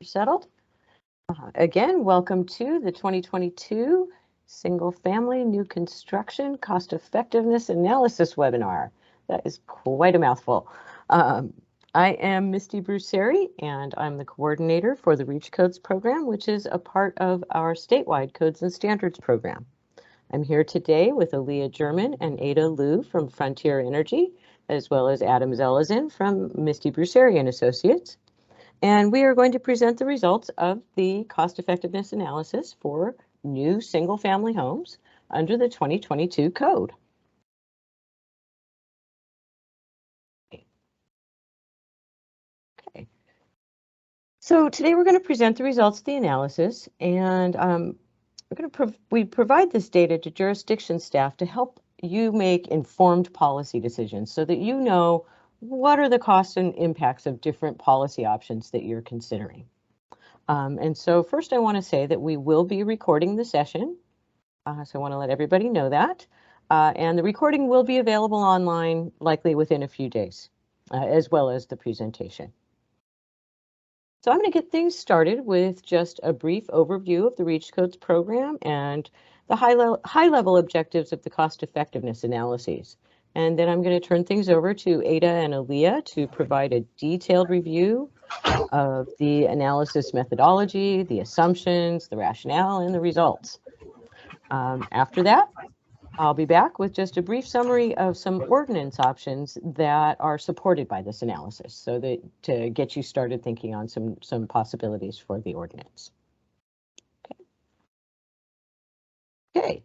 Settled? Again, welcome to the 2022 Single Family New Construction Cost Effectiveness Analysis webinar. That is quite a mouthful. I am Misty Bruceri, and I'm the coordinator for the REACH Codes program, which is a part of our statewide Codes and Standards program. I'm here today with Aaliyah German and Ada Liu from Frontier Energy, as well as Adam Zelazin from Misty Bruceri and Associates. And we are going to present the results of the cost effectiveness analysis for new single-family homes under the 2022 code. Okay. So today we're going to present the results of the analysis, and we provide this data to jurisdiction staff to help you make informed policy decisions so that you know what are the costs and impacts of different policy options that you're considering. And so first I want to say that we will be recording the session. So I want to let everybody know that. And the recording will be available online likely within a few days, as well as the presentation. So I'm going to get things started with just a brief overview of the REACH Codes program and the high-level objectives of the cost effectiveness analyses. And then I'm going to turn things over to Ada and Aaliyah to provide a detailed review of the analysis methodology, the assumptions, the rationale, and the results. After that, I'll be back with just a brief summary of some ordinance options that are supported by this analysis, so that to get you started thinking on some possibilities for the ordinance. Okay.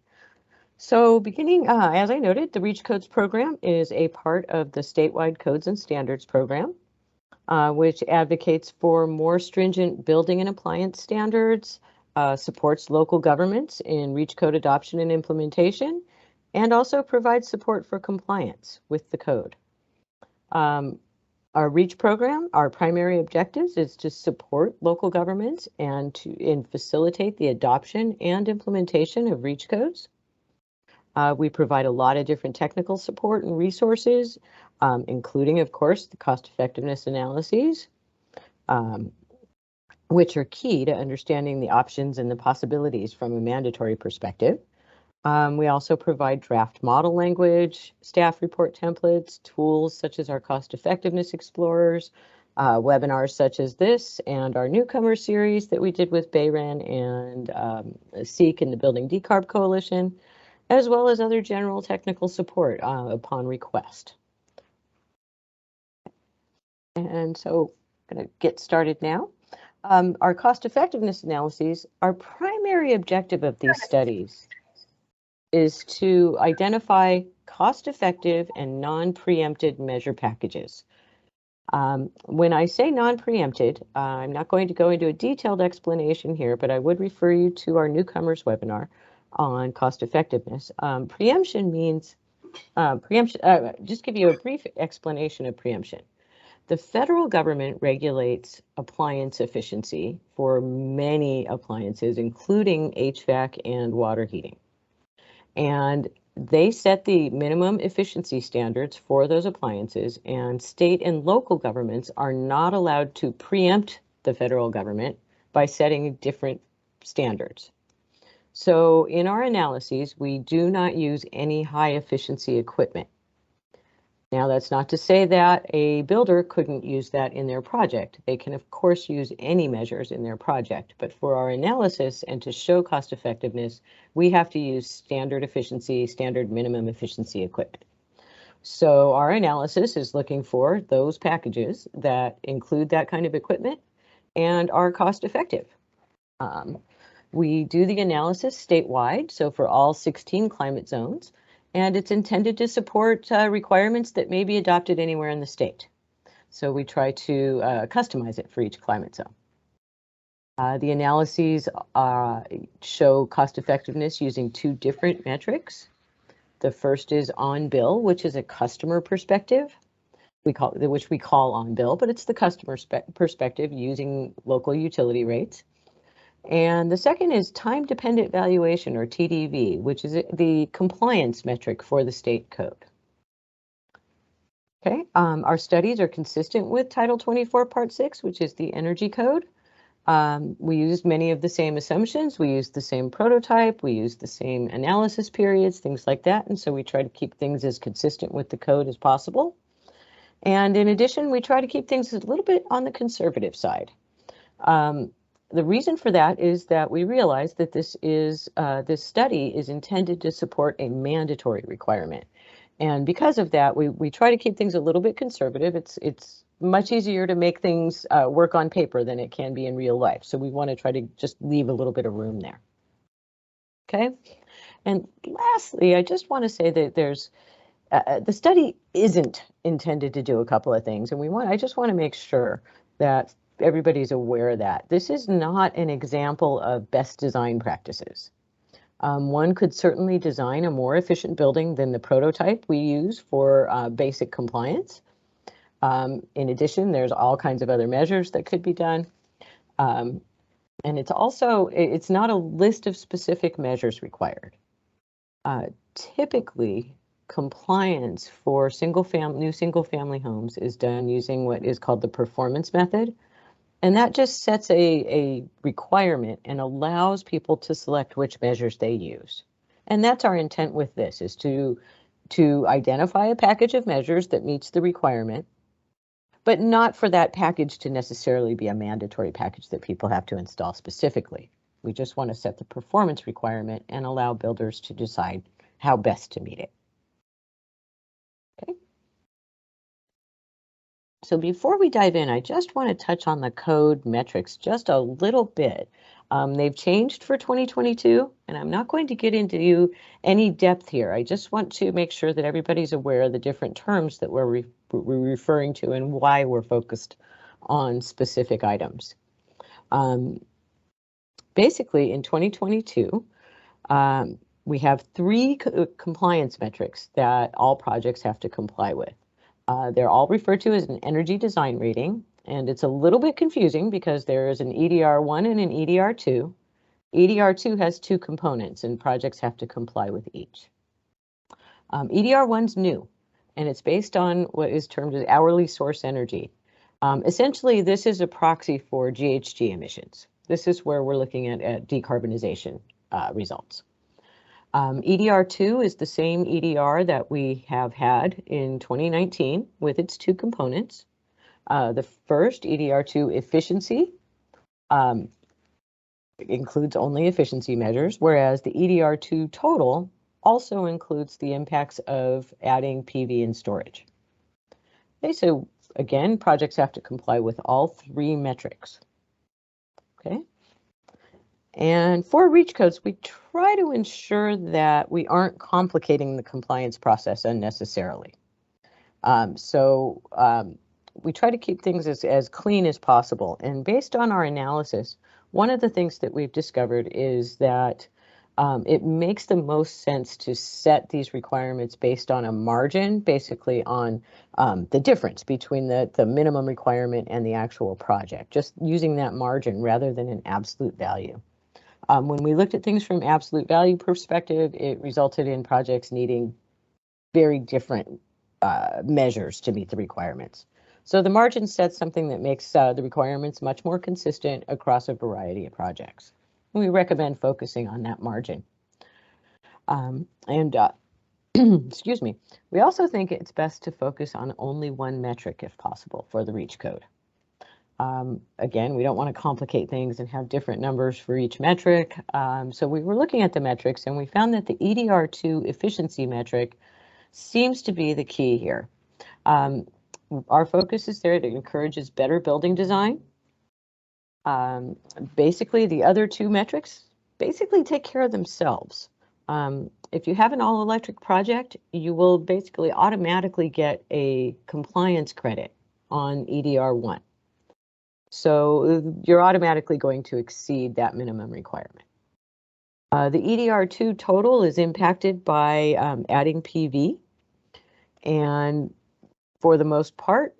So beginning, as I noted, the REACH Codes program is a part of the statewide Codes and Standards program, which advocates for more stringent building and appliance standards, supports local governments in REACH Code adoption and implementation, and also provides support for compliance with the code. Our REACH program, our primary objectives is to support local governments and facilitate the adoption and implementation of REACH codes. We provide a lot of different technical support and resources, including, of course, the cost effectiveness analyses, which are key to understanding the options and the possibilities from a mandatory perspective. We also provide draft model language, staff report templates, tools such as our cost effectiveness explorers, webinars such as this, and our newcomer series that we did with Bayren and SEEK and the Building Decarb Coalition, as well as other general technical support upon request. And so I'm going to get started now. Our cost effectiveness analyses, our primary objective of these studies is to identify cost-effective and non-preempted measure packages. When I say non-preempted, I'm not going to go into a detailed explanation here, but I would refer you to our newcomers webinar on cost effectiveness. Preemption means, just give you a brief explanation of preemption. The federal government regulates appliance efficiency for many appliances, including HVAC and water heating. And they set the minimum efficiency standards for those appliances, and state and local governments are not allowed to preempt the federal government by setting different standards. So in our analyses, we do not use any high efficiency equipment. Now, that's not to say that a builder couldn't use that in their project. They can, of course, use any measures in their project, but for our analysis and to show cost effectiveness, we have to use standard efficiency, standard minimum efficiency equipment. So our analysis is looking for those packages that include that kind of equipment and are cost effective. We do the analysis statewide, so for all 16 climate zones, and it's intended to support requirements that may be adopted anywhere in the state. So we try to customize it for each climate zone. The analyses show cost effectiveness using two different metrics. The first is on bill, which is a customer perspective, which we call on bill, but it's the customer perspective using local utility rates. And the second is time-dependent valuation, or TDV, which is the compliance metric for the state code. Okay, our studies are consistent with Title 24, Part 6, which is the energy code. We used many of the same assumptions. We used the same prototype. We used the same analysis periods, things like that. And so we try to keep things as consistent with the code as possible. And in addition, we try to keep things a little bit on the conservative side. The reason for that is that we realize that this study is intended to support a mandatory requirement. And because of that, we try to keep things a little bit conservative. It's much easier to make things work on paper than it can be in real life. So we want to try to just leave a little bit of room there. Okay. And lastly, I just want to say that the study isn't intended to do a couple of things, and I just want to make sure that everybody's aware of that. This is not an example of best design practices. One could certainly design a more efficient building than the prototype we use for basic compliance. In addition, there's all kinds of other measures that could be done. And it's not a list of specific measures required. Typically, compliance for new single-family homes is done using what is called the performance method. And that just sets a requirement and allows people to select which measures they use. And that's our intent with this, is to identify a package of measures that meets the requirement, but not for that package to necessarily be a mandatory package that people have to install specifically. We just want to set the performance requirement and allow builders to decide how best to meet it. Okay. So before we dive in, I just want to touch on the code metrics just a little bit. They've changed for 2022, and I'm not going to get into any depth here. I just want to make sure that everybody's aware of the different terms that we're referring to and why we're focused on specific items. Basically, in 2022, we have 3 compliance metrics that all projects have to comply with. They're all referred to as an energy design rating, and it's a little bit confusing because there is an EDR1 and an EDR2. EDR2 has 2 components, and projects have to comply with each. EDR1's new, and it's based on what is termed as hourly source energy. Essentially, this is a proxy for GHG emissions. This is where we're looking at decarbonization results. EDR2 is the same EDR that we have had in 2019 with its 2 components. The first, EDR2 efficiency, includes only efficiency measures, whereas the EDR2 total also includes the impacts of adding PV and storage. Okay, so again, projects have to comply with all 3 metrics. Okay. And for REACH codes, we try to ensure that we aren't complicating the compliance process unnecessarily. We try to keep things as clean as possible. And based on our analysis, one of the things that we've discovered is that it makes the most sense to set these requirements based on a margin, basically on the difference between the minimum requirement and the actual project, just using that margin rather than an absolute value. When we looked at things from absolute value perspective, it resulted in projects needing very different measures to meet the requirements. So the margin sets something that makes the requirements much more consistent across a variety of projects. And we recommend focusing on that margin. Excuse me, we also think it's best to focus on only one metric if possible for the REACH code. Again, we don't want to complicate things and have different numbers for each metric. So we were looking at the metrics and we found that the EDR2 efficiency metric seems to be the key here. Our focus is there. It encourages better building design. Basically, the other 2 metrics basically take care of themselves. If you have an all-electric project, you will basically automatically get a compliance credit on EDR1. So you're automatically going to exceed that minimum requirement. The EDR2 total is impacted by adding PV. And for the most part,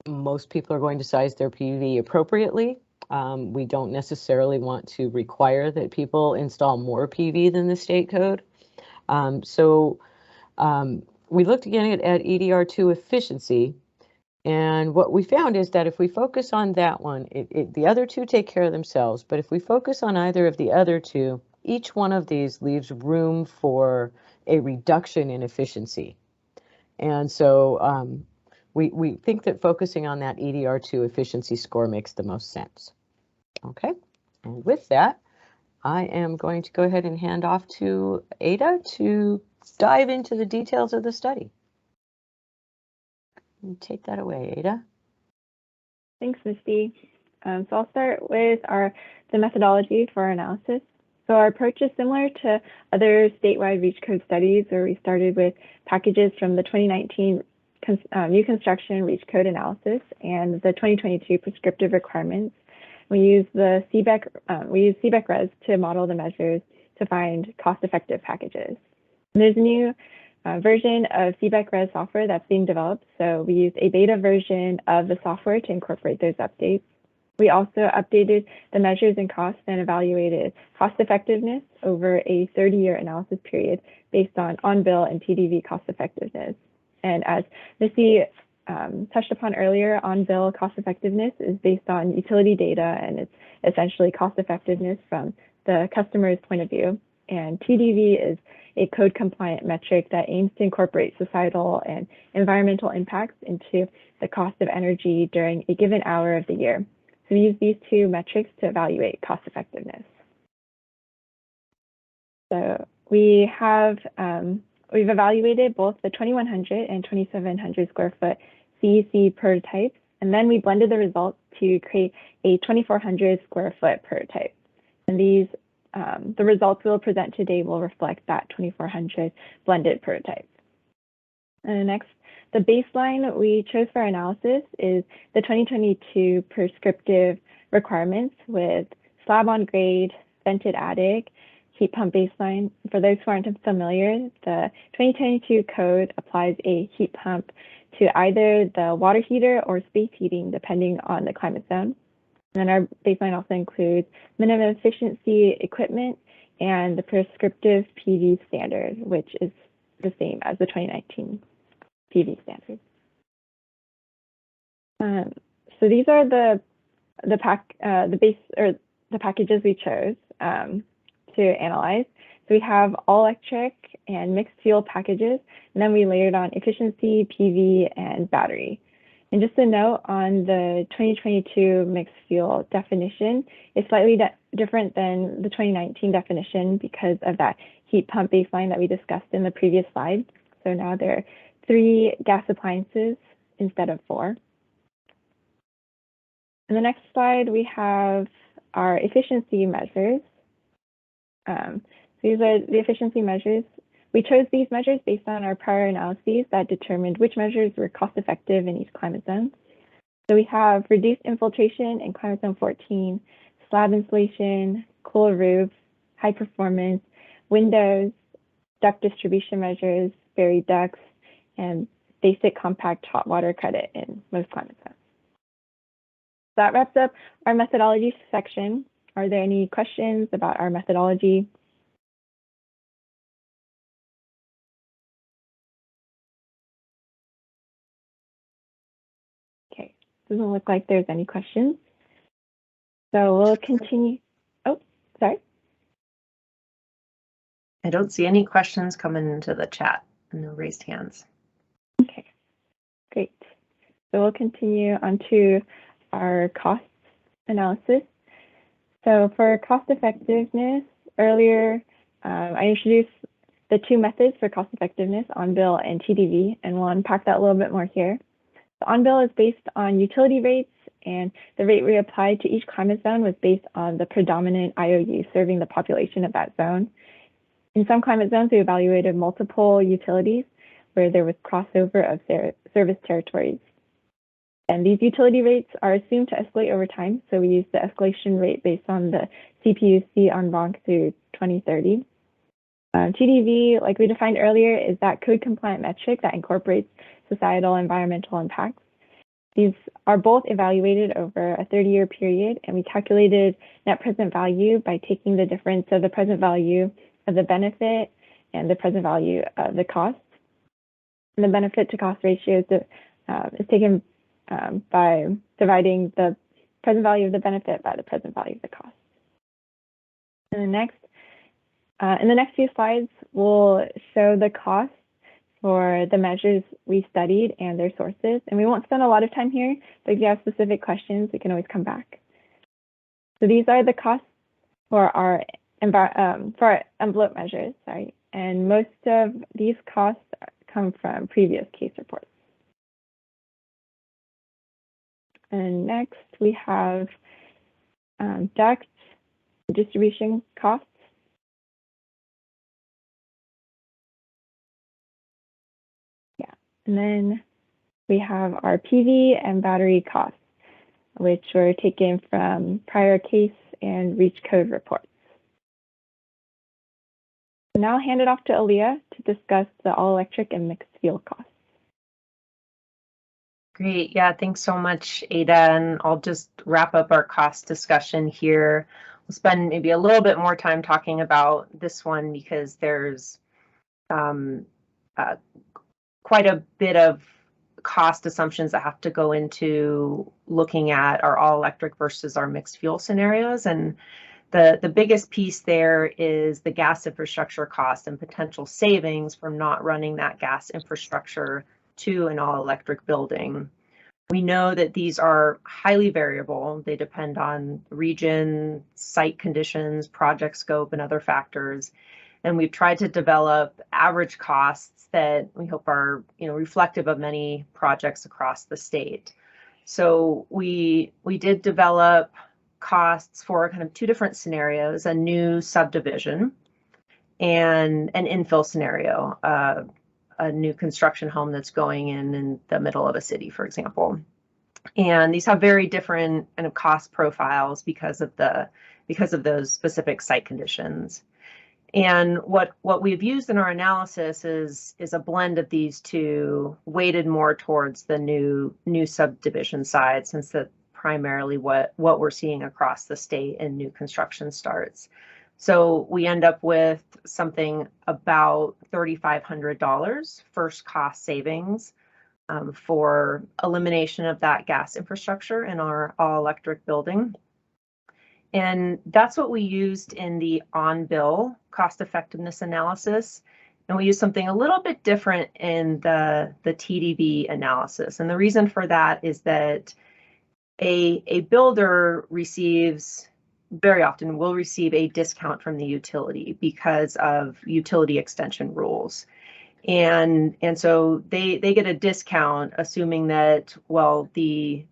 most people are going to size their PV appropriately. We don't necessarily want to require that people install more PV than the state code. We looked again at EDR2 efficiency. And what we found is that if we focus on that one, the other two take care of themselves. But if we focus on either of the other two, each one of these leaves room for a reduction in efficiency. And so we think that focusing on that EDR2 efficiency score makes the most sense. Okay, and with that, I am going to go ahead and hand off to Ada to dive into the details of the study. Take that away, Ada. Thanks, Misty. So I'll start with the methodology for our analysis. So our approach is similar to other statewide REACH code studies, where we started with packages from the 2019 new construction REACH code analysis and the 2022 prescriptive requirements. We use the CBEC res to model the measures to find cost-effective packages. And there's a new version of CBEC res software that's being developed, so we used a beta version of the software to incorporate those updates. We also updated the measures and costs and evaluated cost effectiveness over a 30-year analysis period based on bill and TDV cost effectiveness. And as Missy touched upon earlier, on bill cost effectiveness is based on utility data, and it's essentially cost effectiveness from the customer's point of view. And TDV is a code compliant metric that aims to incorporate societal and environmental impacts into the cost of energy during a given hour of the year. So we use these two metrics to evaluate cost effectiveness. So we've evaluated both the 2100 and 2700 square foot CEC prototypes, and then we blended the results to create a 2400 square foot prototype. And these the results we'll present today will reflect that 2400 blended prototype. And next, the baseline we chose for our analysis is the 2022 prescriptive requirements with slab on grade, vented attic, heat pump baseline. For those who aren't familiar, the 2022 code applies a heat pump to either the water heater or space heating, depending on the climate zone. And then our baseline also includes minimum efficiency equipment and the prescriptive PV standard, which is the same as the 2019 PV standard. So these are the packages we chose to analyze. So we have all electric and mixed fuel packages, and then we layered on efficiency, PV, and battery. And just a note on the 2022 mixed fuel definition, it's slightly different than the 2019 definition because of that heat pump baseline that we discussed in the previous slide. So now there are 3 gas appliances instead of 4. In the next slide, we have our efficiency measures. These are the efficiency measures. We chose these measures based on our prior analyses that determined which measures were cost effective in each climate zone. So we have reduced infiltration in climate zone 14, slab insulation, cooler roofs, high performance, windows, duct distribution measures, buried ducts, and basic compact hot water credit in most climate zones. So that wraps up our methodology section. Are there any questions about our methodology? Okay, doesn't look like there's any questions. So we'll continue. Oh, sorry. I don't see any questions coming into the chat. No raised hands. Okay, great. So we'll continue on to our cost analysis. So for cost effectiveness, earlier I introduced the 2 methods for cost effectiveness, on-bill and TDV, and we'll unpack that a little bit more here. The on-bill is based on utility rates, and the rate we applied to each climate zone was based on the predominant IOU serving the population of that zone. In some climate zones, we evaluated multiple utilities where there was crossover of service territories. And these utility rates are assumed to escalate over time, so we use the escalation rate based on the CPUC en banc through 2030. TDV, like we defined earlier, is that code compliant metric that incorporates societal environmental impacts. These are both evaluated over a 30-year period, and we calculated net present value by taking the difference of the present value of the benefit and the present value of the cost. And the benefit to cost ratio is taken by dividing the present value of the benefit by the present value of the cost. And in the next few slides, we'll show the costs for the measures we studied and their sources. And we won't spend a lot of time here, but if you have specific questions, we can always come back. So these are the costs for our envelope measures, and most of these costs come from previous case reports. And next we have duct distribution costs. Yeah, and then we have our PV and battery costs, which were taken from prior case and REACH code reports. Now I'll hand it off to Aaliyah to discuss the all-electric and mixed fuel costs. Great. Yeah, thanks so much, Ada. And I'll just wrap up our cost discussion here. We'll spend maybe a little bit more time talking about this one because there's quite a bit of cost assumptions that have to go into looking at our all-electric versus our mixed fuel scenarios. And the biggest piece there is the gas infrastructure cost and potential savings from not running that gas infrastructure to an all-electric building. We know that these are highly variable. They depend on region, site conditions, project scope, and other factors. And we've tried to develop average costs that we hope are, reflective of many projects across the state. So we did develop costs for kind of two different scenarios: a new subdivision and an infill scenario, a new construction home that's going in the middle of a city, for example. And these have very different kind of cost profiles because of those specific site conditions. And what we've used in our analysis is a blend of these two, weighted more towards the new subdivision side, since that's primarily what we're seeing across the state in new construction starts. So we end up with something about $3,500 first cost savings for elimination of that gas infrastructure in our all-electric building. And that's what we used in the on-bill cost effectiveness analysis. And we used something a little bit different in the TDB analysis. And the reason for that is that a builder very often will receive a discount from the utility because of utility extension rules. And so they get a discount, assuming that, well, the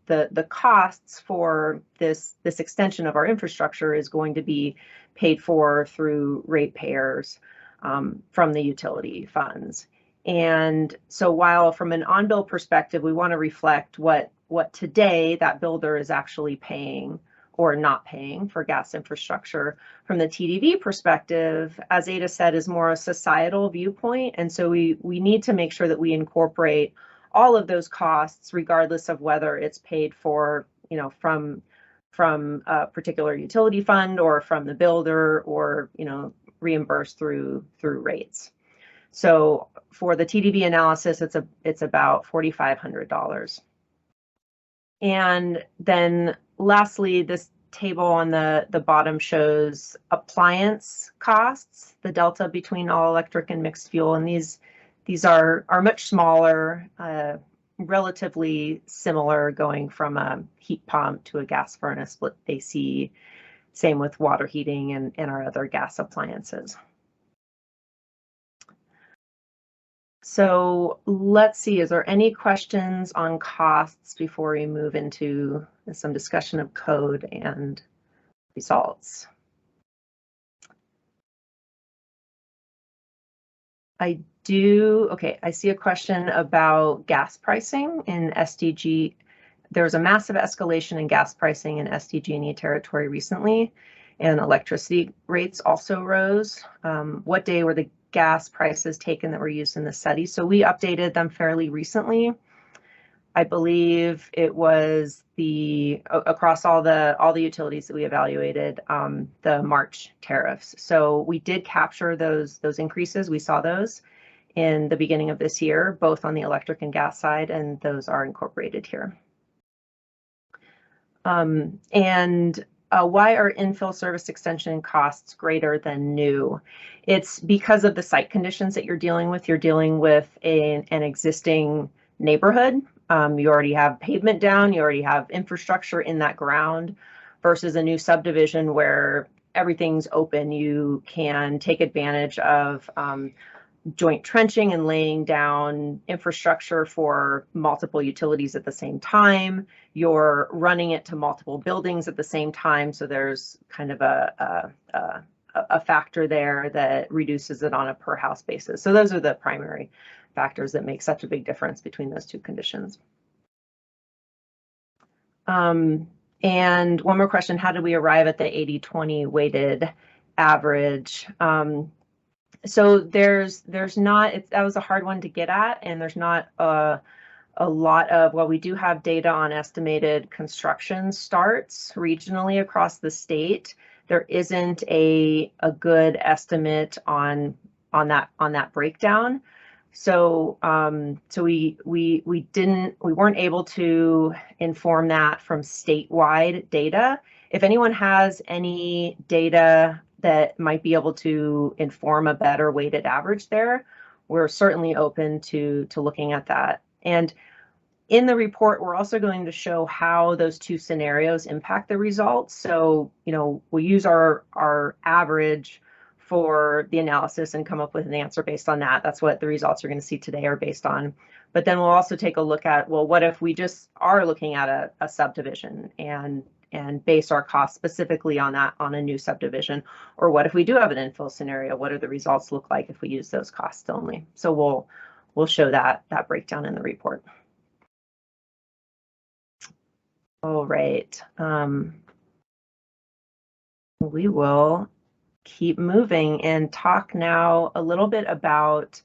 costs for this extension of our infrastructure is going to be paid for through ratepayers from the utility funds. And so while from an on-bill perspective, we want to reflect what today that builder is actually paying or not paying for gas infrastructure, from the TDB perspective, as Ada said, is more a societal viewpoint. And so we need to make sure that we incorporate all of those costs, regardless of whether it's paid for, from a particular utility fund or from the builder, or, reimbursed through rates. So for the TDB analysis, it's about $4,500. And then lastly, this table on the bottom shows appliance costs, the delta between all electric and mixed fuel. And these are much smaller, relatively similar, going from a heat pump to a gas furnace, split AC, same with water heating and our other gas appliances. So let's see, is there any questions on costs before we move into some discussion of code and results? I do. Okay, I see a question about gas pricing in SDG. There was a massive escalation in gas pricing in SDG&E territory recently, and electricity rates also rose. What day were the gas prices taken that were used in the study? So we updated them fairly recently. I believe it was across all the utilities that we evaluated, the March tariffs. So we did capture those increases. We saw those in the beginning of this year, both on the electric and gas side, and those are incorporated here. Why are infill service extension costs greater than new? It's because of the site conditions that you're dealing with. You're dealing with an existing neighborhood. You already have pavement down, you already have infrastructure in that ground, versus a new subdivision where everything's open. You can take advantage of joint trenching and laying down infrastructure for multiple utilities at the same time. You're running it to multiple buildings at the same time, so there's kind of a factor there that reduces it on a per house basis. So those are the primary factors that make such a big difference between those two conditions. And one more question, how did we arrive at the 80-20 weighted average? So there's not, that was a hard one to get at, and there's not a lot of, well, we do have data on estimated construction starts regionally across the state. There isn't a good estimate on that breakdown. So we weren't able to inform that from statewide data. If anyone has any data that might be able to inform a better weighted average there, we're certainly open to looking at that. And in the report, we're also going to show how those two scenarios impact the results. So, we'll use our average for the analysis and come up with an answer based on that. That's what the results you're going to see today are based on. But then we'll also take a look at, well, what if we just are looking at a subdivision and base our costs specifically on that, on a new subdivision? Or what if we do have an infill scenario? What do the results look like if we use those costs only? So we'll show that breakdown in the report. All right. We will keep moving and talk now a little bit about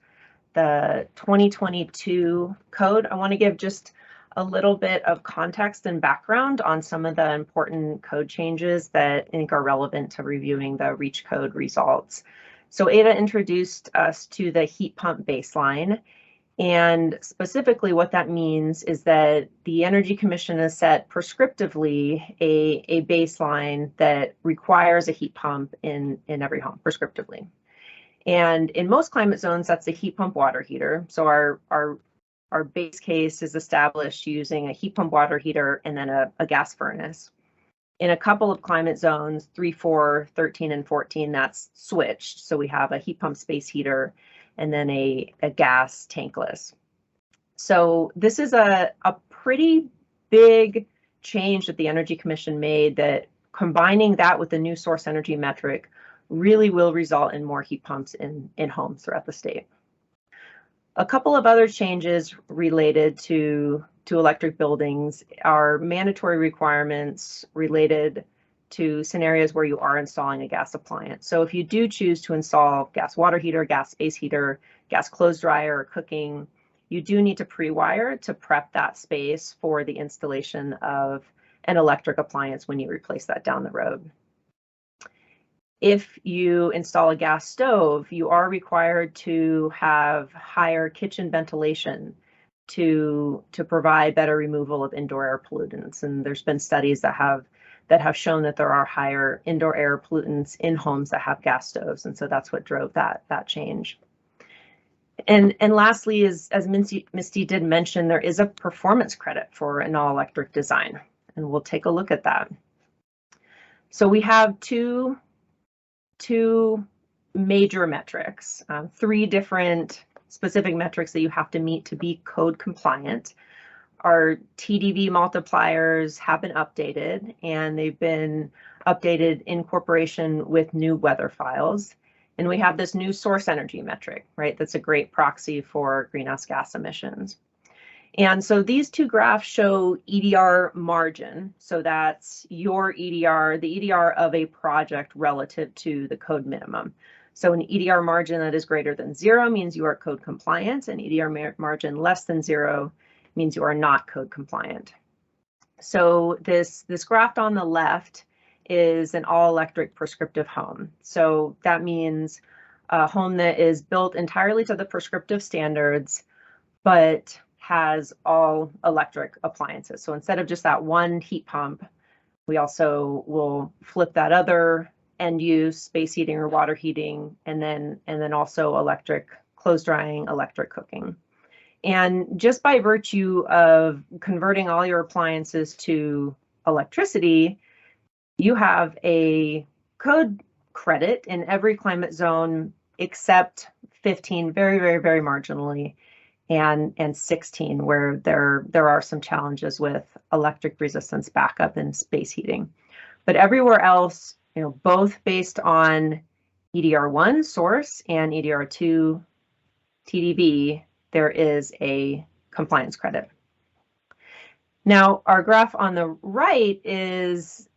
the 2022 code. I want to give just a little bit of context and background on some of the important code changes that I think are relevant to reviewing the REACH code results. So Ada introduced us to the heat pump baseline, and specifically what that means is that the Energy Commission has set prescriptively a baseline that requires a heat pump in every home prescriptively. And in most climate zones, that's a heat pump water heater. So our base case is established using a heat pump water heater and then a gas furnace. In a couple of climate zones, 3, 4, 13, and 14, that's switched. So we have a heat pump space heater and then a gas tankless. So this is a pretty big change that the Energy Commission made, that combining that with the new source energy metric really will result in more heat pumps in homes throughout the state. A couple of other changes related to electric buildings are mandatory requirements related to scenarios where you are installing a gas appliance. So if you do choose to install gas water heater, gas space heater, gas clothes dryer, or cooking, you do need to pre-wire to prep that space for the installation of an electric appliance when you replace that down the road. If you install a gas stove, you are required to have higher kitchen ventilation to provide better removal of indoor air pollutants. And there's been studies that have shown that there are higher indoor air pollutants in homes that have gas stoves. And so that's what drove that change. And lastly, as Misty did mention, there is a performance credit for an all-electric design, and we'll take a look at that. So we have two major metrics, 3 different specific metrics that you have to meet to be code compliant. Our TDV multipliers have been updated, and they've been updated in cooperation with new weather files. And we have this new source energy metric, right? That's a great proxy for greenhouse gas emissions. And so these two graphs show EDR margin. So that's your EDR, the EDR of a project relative to the code minimum. So an EDR margin that is greater than 0 means you are code compliant, and EDR margin less than 0 means you are not code compliant. So this graph on the left is an all-electric prescriptive home. So that means a home that is built entirely to the prescriptive standards, but has all electric appliances. So instead of just that one heat pump, We also will flip that other end use, space heating or water heating, and then also electric clothes drying, electric cooking. And just by virtue of converting all your appliances to electricity, you have a code credit in every climate zone except 15, very, very, very marginally, and 16, where there are some challenges with electric resistance backup and space heating. But everywhere else, both based on EDR1 source and EDR2 TDB, there is a compliance credit. Now, our graph on the right is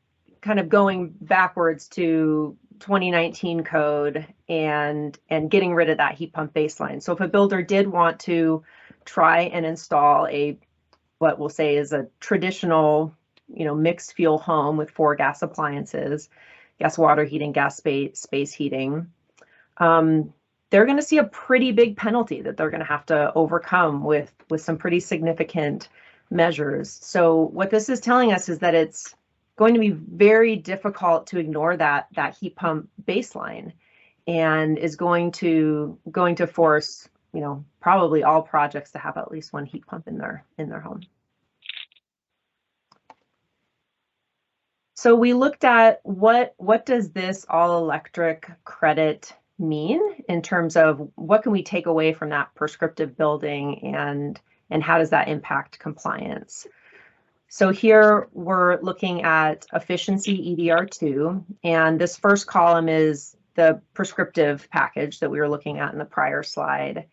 kind of going backwards to 2019 code and getting rid of that heat pump baseline. So if a builder did want to try and install what we'll say is a traditional, mixed fuel home with 4 gas appliances, gas water heating, gas space heating, they're going to see a pretty big penalty that they're going to have to overcome with some pretty significant measures. So what this is telling us is that it's going to be very difficult to ignore that heat pump baseline, and is going to force, probably all projects to have at least one heat pump in their home. So we looked at what does this all electric credit mean in terms of what can we take away from that prescriptive building, and how does that impact compliance? So here we're looking at efficiency EDR2, and this first column is the prescriptive package that we were looking at in the prior slide.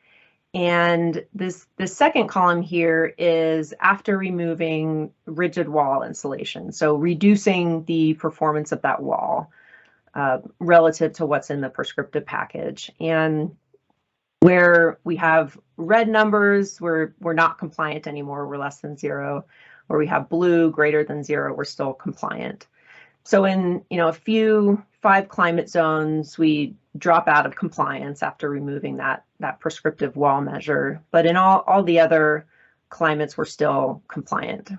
And this second column here is after removing rigid wall insulation, so reducing the performance of that wall relative to what's in the prescriptive package. And where we have red numbers, we're not compliant anymore, we're less than 0. Where we have blue greater than 0, we're still compliant. So in a few 5 climate zones, we drop out of compliance after removing that prescriptive wall measure. But in all the other climates, we're still compliant.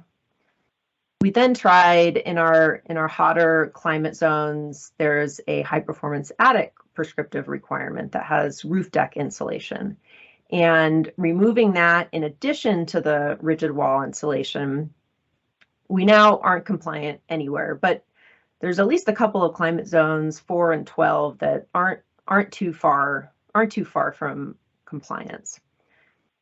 We then tried in our hotter climate zones, there's a high performance attic prescriptive requirement that has roof deck insulation. And removing that in addition to the rigid wall insulation, we now aren't compliant anywhere, but there's at least a couple of climate zones, 4 and 12, that aren't too far from compliance.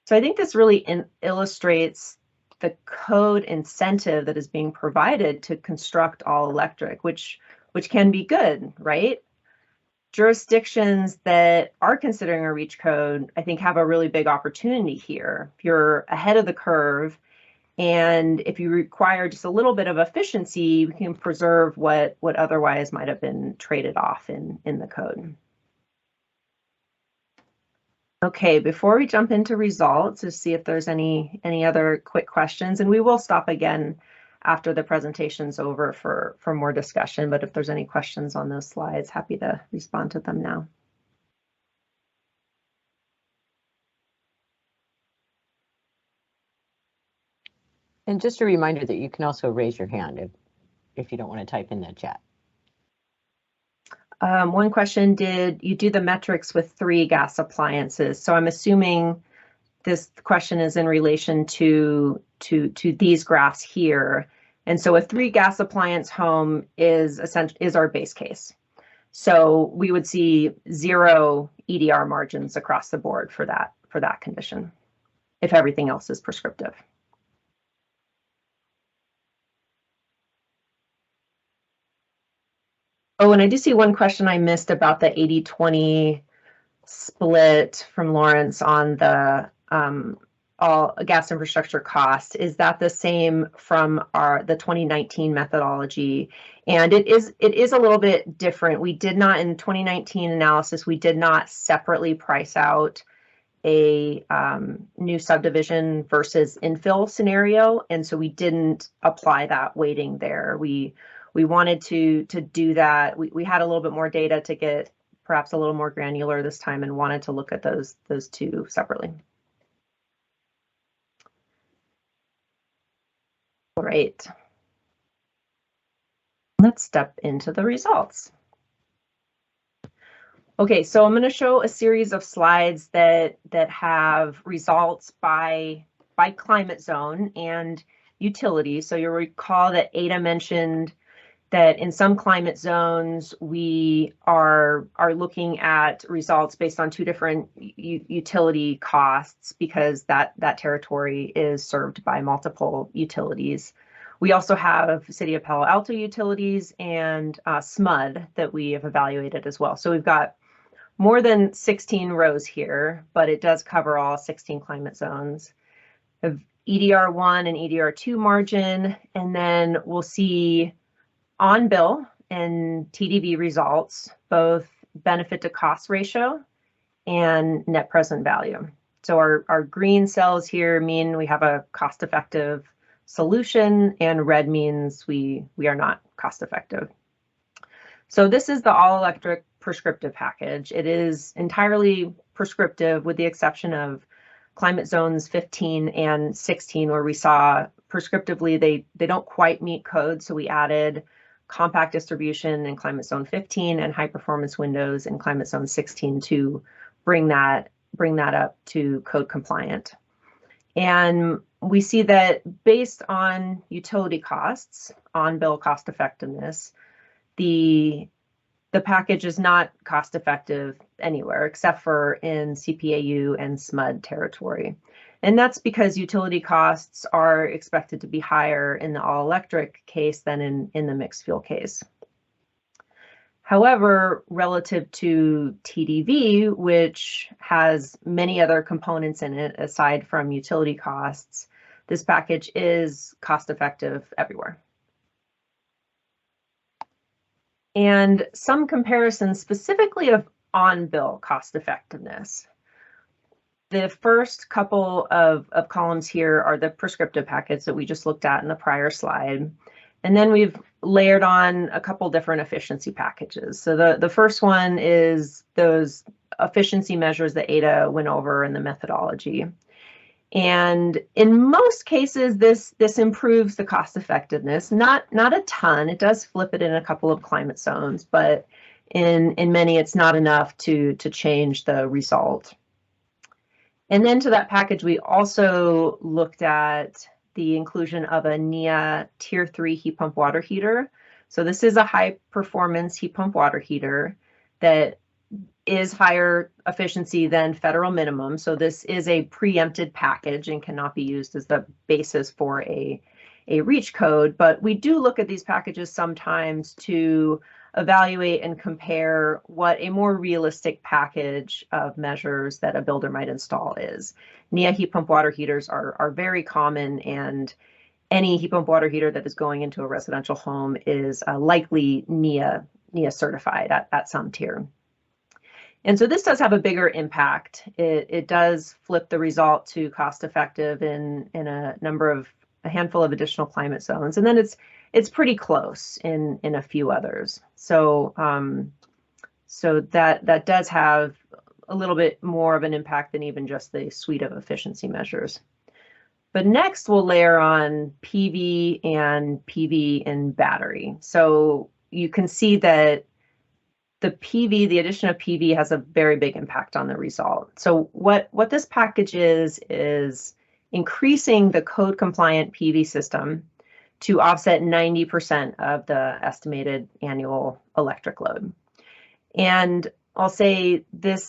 So I think this really illustrates the code incentive that is being provided to construct all electric, which can be good, right? Jurisdictions that are considering a REACH code, I think, have a really big opportunity here. If you're ahead of the curve, and if you require just a little bit of efficiency, we can preserve what otherwise might have been traded off in the code. Okay, before we jump into results, to see if there's any other quick questions, and we will stop again after the presentation's over for more discussion, but if there's any questions on those slides, happy to respond to them now. And just a reminder that you can also raise your hand if you don't want to type in the chat. One question, did you do the metrics with 3 gas appliances? So I'm assuming this question is in relation to these graphs here. And so a 3 gas appliance home is our base case. So we would see 0 EDR margins across the board for that condition, if everything else is prescriptive. Oh, and I do see one question I missed about the 80-20 split from Lawrence on the all gas infrastructure cost. Is that the same from the 2019 methodology? And it is a little bit different. We did not, in 2019 analysis, we did not separately price out a new subdivision versus infill scenario, and so we didn't apply that weighting there. We wanted to do that. We had a little bit more data to get perhaps a little more granular this time, and wanted to look at those 2 separately. All right. Let's step into the results. Okay, so I'm going to show a series of slides that have results by climate zone and utility. So you'll recall that Ada mentioned that in some climate zones we are looking at results based on two different utility costs because that territory is served by multiple utilities. We also have City of Palo Alto utilities and SMUD that we have evaluated as well. So we've got more than 16 rows here, but it does cover all 16 climate zones. Of EDR1 and EDR2 margin, and then we'll see on bill and TDV results, both benefit to cost ratio and net present value. So our green cells here mean we have a cost-effective solution, and red means we are not cost-effective. So this is the all-electric prescriptive package. It is entirely prescriptive with the exception of climate zones 15 and 16, where we saw prescriptively they don't quite meet code, so we added compact distribution in climate zone 15 and high performance windows in climate zone 16 to bring that up to code compliant. And we see that based on utility costs, on bill cost effectiveness, the package is not cost effective anywhere except for in CPAU and SMUD territory. And that's because utility costs are expected to be higher in the all-electric case than in the mixed fuel case. However, relative to TDV, which has many other components in it aside from utility costs, this package is cost-effective everywhere. And some comparisons specifically of on-bill cost effectiveness. The first couple of columns here are the prescriptive packets that we just looked at in the prior slide. And then we've layered on a couple different efficiency packages. So the first one is those efficiency measures that Ada went over in the methodology. And in most cases, this improves the cost effectiveness, not a ton. It does flip it in a couple of climate zones, but in many, it's not enough to change the result. And then to that package, we also looked at the inclusion of a NEA Tier 3 heat pump water heater. So this is a high performance heat pump water heater that is higher efficiency than federal minimum. So this is a preempted package and cannot be used as the basis for a REACH code. But we do look at these packages sometimes to evaluate and compare what a more realistic package of measures that a builder might install is. NEA heat pump water heaters are very common, and any heat pump water heater that is going into a residential home is likely NEA certified at some tier. And so this does have a bigger impact. It does flip the result to cost effective in a handful of additional climate zones. And then it's pretty close in a few others. So so that does have a little bit more of an impact than even just the suite of efficiency measures. But next we'll layer on PV and battery. So you can see that the addition of PV has a very big impact on the result. So what this package is increasing the code compliant PV system to offset 90% of the estimated annual electric load. And I'll say the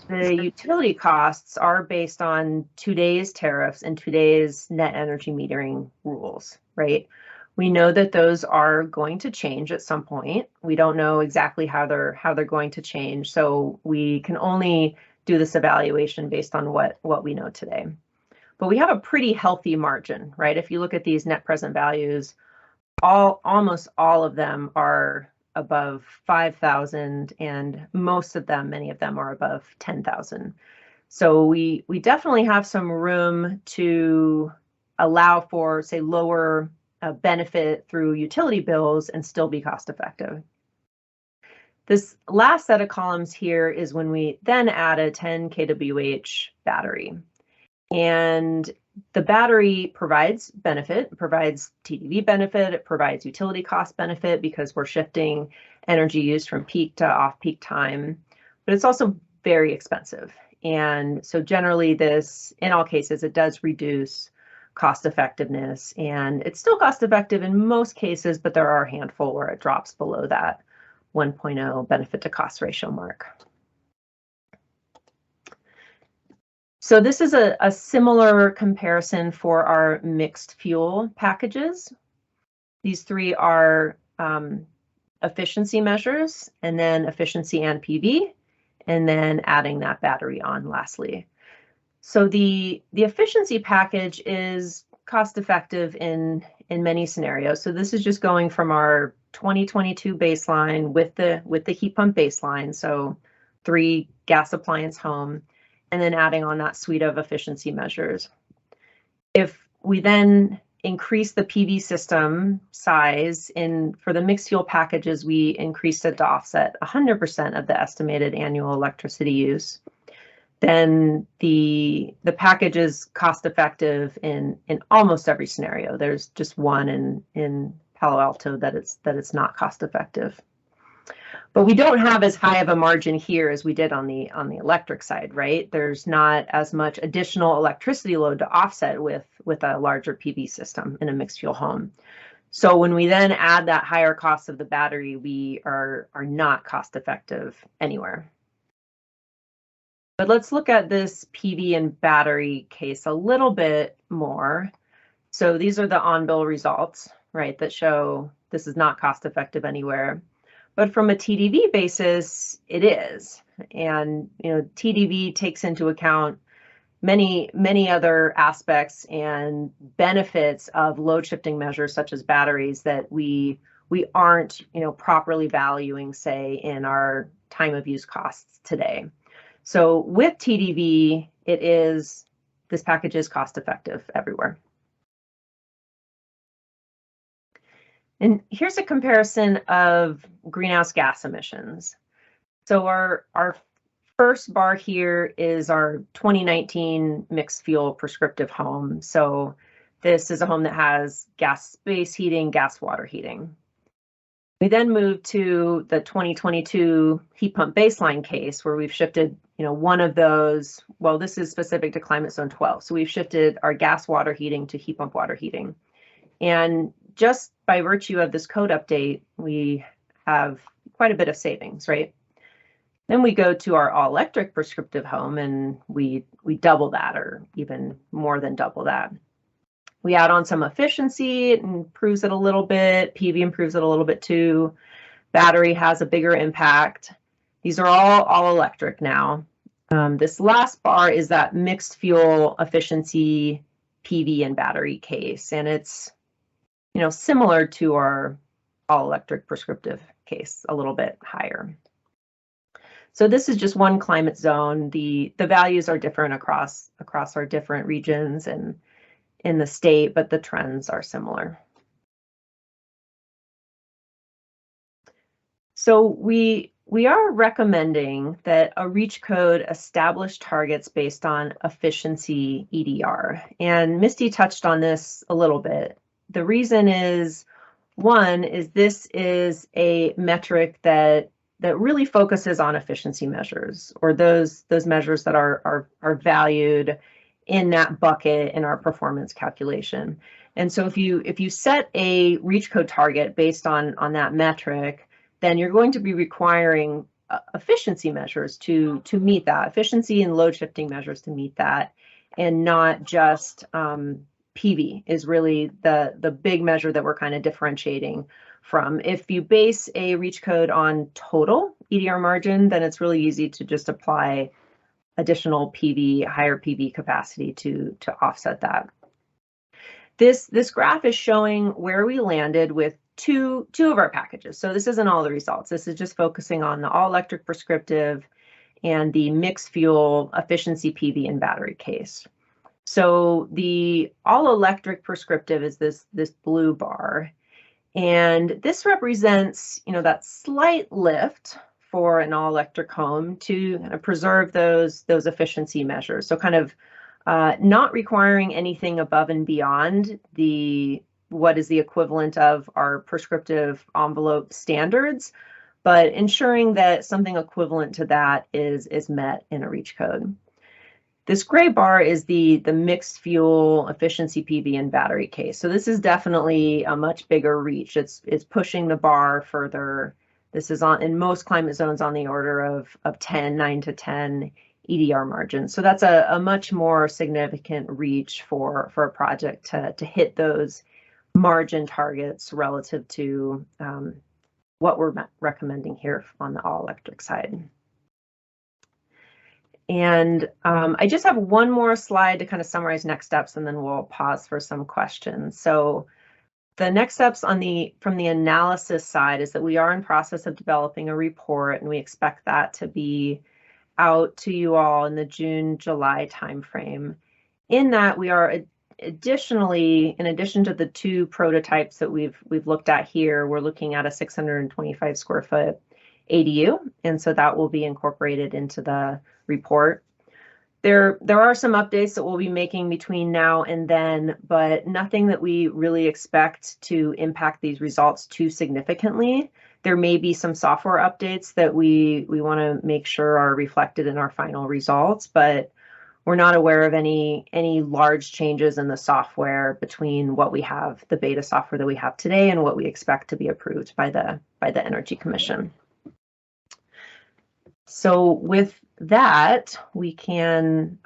utility costs are based on today's tariffs and today's net energy metering rules, right? We know that those are going to change at some point. We don't know exactly how they're going to change, so we can only do this evaluation based on what we know today. But we have a pretty healthy margin, right? If you look at these net present values, almost all of them are above 5,000, and most of them, many of them, are above 10,000. So we definitely have some room to allow for, say, lower benefit through utility bills and still be cost effective. This last set of columns here is when we then add a 10 kWh battery. And the battery provides benefit, it provides TDV benefit, it provides utility cost benefit because we're shifting energy use from peak to off-peak time, but it's also very expensive. And so generally this, in all cases, it does reduce cost effectiveness, and it's still cost effective in most cases, but there are a handful where it drops below that 1.0 benefit to cost ratio mark. So this is a similar comparison for our mixed fuel packages. These three are efficiency measures, and then efficiency and PV, and then adding that battery on lastly. So the efficiency package is cost effective in many scenarios. So this is just going from our 2022 baseline with the heat pump baseline, so 3 gas appliance home, and then adding on that suite of efficiency measures. If we then increase the PV system size for the mixed fuel packages, we increased it to offset 100% of the estimated annual electricity use, then the package is cost effective in almost every scenario. There's just one in Palo Alto that it's not cost effective. But we don't have as high of a margin here as we did on the electric side, right? There's not as much additional electricity load to offset with a larger PV system in a mixed fuel home. So when we then add that higher cost of the battery, we are not cost effective anywhere. But let's look at this PV and battery case a little bit more. So these are the on-bill results, right, that show this is not cost effective anywhere. But from a TDV basis, it is. And TDV takes into account many other aspects and benefits of load shifting measures such as batteries that we aren't properly valuing, say, in our time of use costs today. So with TDV, this package is cost effective everywhere. And here's a comparison of greenhouse gas emissions. So our first bar here is our 2019 mixed fuel prescriptive home. So this is a home that has gas space heating, gas water heating. We then move to the 2022 heat pump baseline case where we've shifted, one of those. Well, this is specific to climate zone 12. So we've shifted our gas water heating to heat pump water heating. And just by virtue of this code update, we have quite a bit of savings, right? Then we go to our all electric prescriptive home and we double that, or even more than double that. We add on some efficiency, it improves it a little bit. PV improves it a little bit too. Battery has a bigger impact. These are all electric now. This last bar is that mixed fuel efficiency PV and battery case, and it's similar to our all electric prescriptive case, a little bit higher. So this is just one climate zone. The values are different across our different regions and in the state, but the trends are similar. So we are recommending that a REACH code establish targets based on efficiency EDR. And Misty touched on this a little bit. The reason is, one, is this is a metric that really focuses on efficiency measures, or those measures that are valued in that bucket in our performance calculation. And so if you set a REACH code target based on that metric, then you're going to be requiring efficiency measures to meet that, efficiency and load shifting measures to meet that, and not just PV is really the big measure that we're kind of differentiating from. If you base a REACH code on total EDR margin, then it's really easy to just apply additional PV, higher PV capacity to offset that. This graph is showing where we landed with two of our packages. So this isn't all the results. This is just focusing on the all electric prescriptive and the mixed fuel efficiency PV and battery case. So the all electric prescriptive is this blue bar, and this represents that slight lift for an all electric home to preserve those efficiency measures. So kind of not requiring anything above and beyond what is the equivalent of our prescriptive envelope standards, but ensuring that something equivalent to that is met in a REACH code. This gray bar is the mixed fuel efficiency PV and battery case. So this is definitely a much bigger reach. It's pushing the bar further. This is in most climate zones on the order of 9 to 10 EDR margins. So that's a much more significant reach for a project to hit those margin targets relative to what we're recommending here on the all electric side. And I just have one more slide to kind of summarize next steps, and then we'll pause for some questions. So the next steps from the analysis side is that we are in process of developing a report, and we expect that to be out to you all in the June-July timeframe. In that, we are additionally, in addition to the 2 prototypes that we've looked at here, we're looking at a 625 square foot ADU, and so that will be incorporated into the report. There are some updates that we'll be making between now and then, but nothing that we really expect to impact these results too significantly. There may be some software updates that we want to make sure are reflected in our final results, but we're not aware of any large changes in the software between what we have, the beta software that we have today, and what we expect to be approved by the Energy Commission. So with that, we can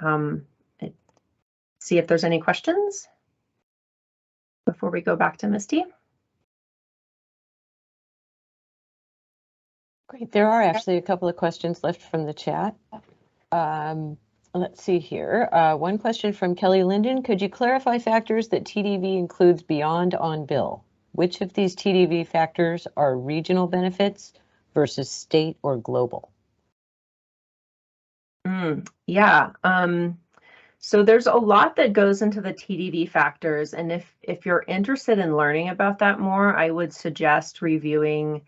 see if there's any questions before we go back to Misty. Great. There are actually a couple of questions left from the chat. Let's see here. One question from Kelly Linden. Could you clarify factors that TDV includes beyond on bill? Which of these TDV factors are regional benefits versus state or global? Yeah. So there's a lot that goes into the TDV factors, and if you're interested in learning about that more, I would suggest reviewing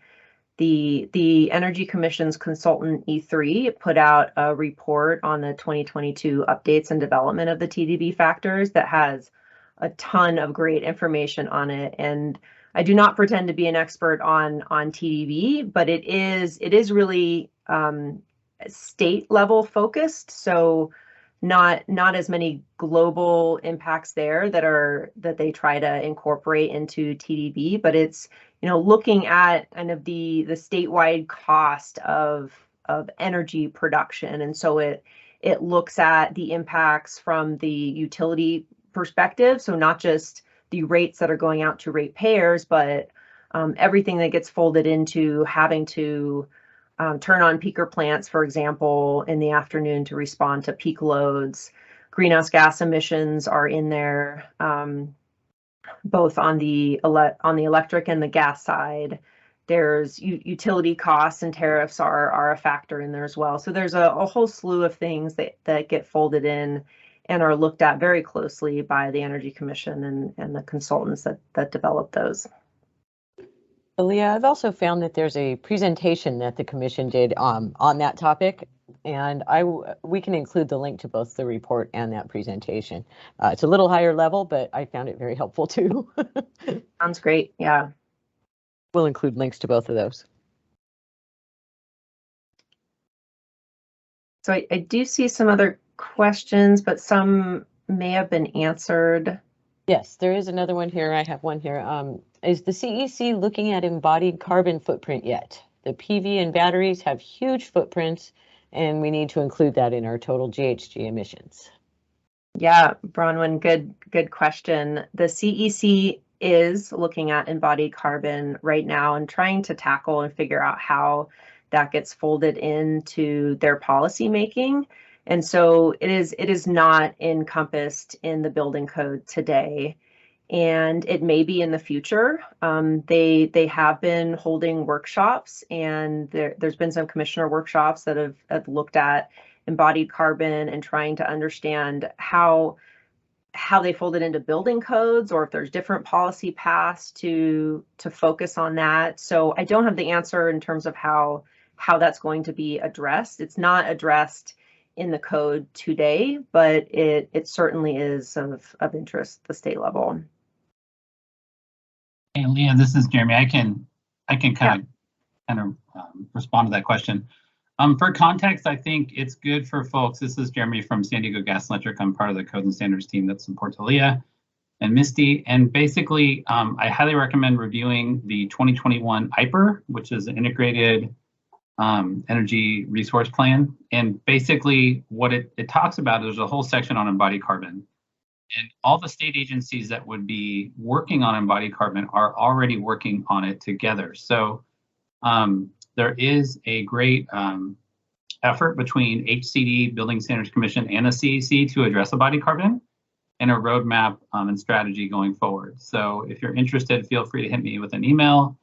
the Energy Commission's consultant E3 put out a report on the 2022 updates and development of the TDV factors that has a ton of great information on it. And I do not pretend to be an expert on TDV, but it is really state level focused, so not as many global impacts there that they try to incorporate into TDV, but it's looking at kind of the statewide cost of energy production, and so it looks at the impacts from the utility perspective, so not just the rates that are going out to ratepayers, but everything that gets folded into having to turn on peaker plants, for example, in the afternoon to respond to peak loads. Greenhouse gas emissions are in there, both on the electric and the gas side. There's utility costs and tariffs are a factor in there as well. So there's a whole slew of things that get folded in and are looked at very closely by the Energy Commission and the consultants that develop those. Leah, I've also found that there's a presentation that the commission did on that topic, and we can include the link to both the report and that presentation. It's a little higher level, but I found it very helpful too. Sounds great. Yeah. We'll include links to both of those. So I do see some other questions, but some may have been answered. Yes, there is another one here. I have one here. Is the CEC looking at embodied carbon footprint yet? The PV and batteries have huge footprints, and we need to include that in our total GHG emissions. Yeah, Bronwyn, good question. The CEC is looking at embodied carbon right now and trying to tackle and figure out how that gets folded into their policy making. And so it is not encompassed in the building code today, and it may be in the future. They have been holding workshops, and there's been some commissioner workshops that have looked at embodied carbon and trying to understand how they fold it into building codes, or if there's different policy paths to focus on that. So I don't have the answer in terms of how that's going to be addressed. It's not addressed in the code today, but it certainly is of interest at the state level. Hey, Leah, this is Jeremy. I can kind of respond to that question. For context, I think it's good for folks. This is Jeremy from San Diego Gas and Electric. I'm part of the Code and Standards team that supports Leah and Misty. And basically, I highly recommend reviewing the 2021 IPER, which is an integrated energy resource plan. And basically what it talks about, there's a whole section on embodied carbon. And all the state agencies that would be working on embodied carbon are already working on it together. So there is a great effort between HCD, Building Standards Commission, and the CEC to address embodied carbon and a roadmap and strategy going forward. So if you're interested, feel free to hit me with an email.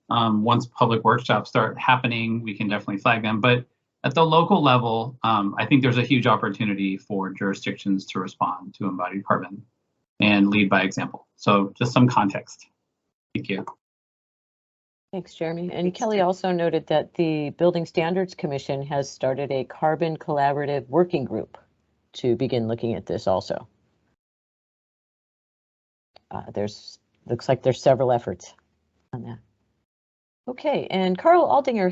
Once public workshops start happening, we can definitely flag them. But at the local level, I think there's a huge opportunity for jurisdictions to respond to embodied carbon and lead by example. So just some context. Thank you. Thanks, Jeremy. And Kelly also noted that the Building Standards Commission has started a carbon collaborative working group to begin looking at this also. Looks like there's several efforts on that. Okay, and Carl Aldinger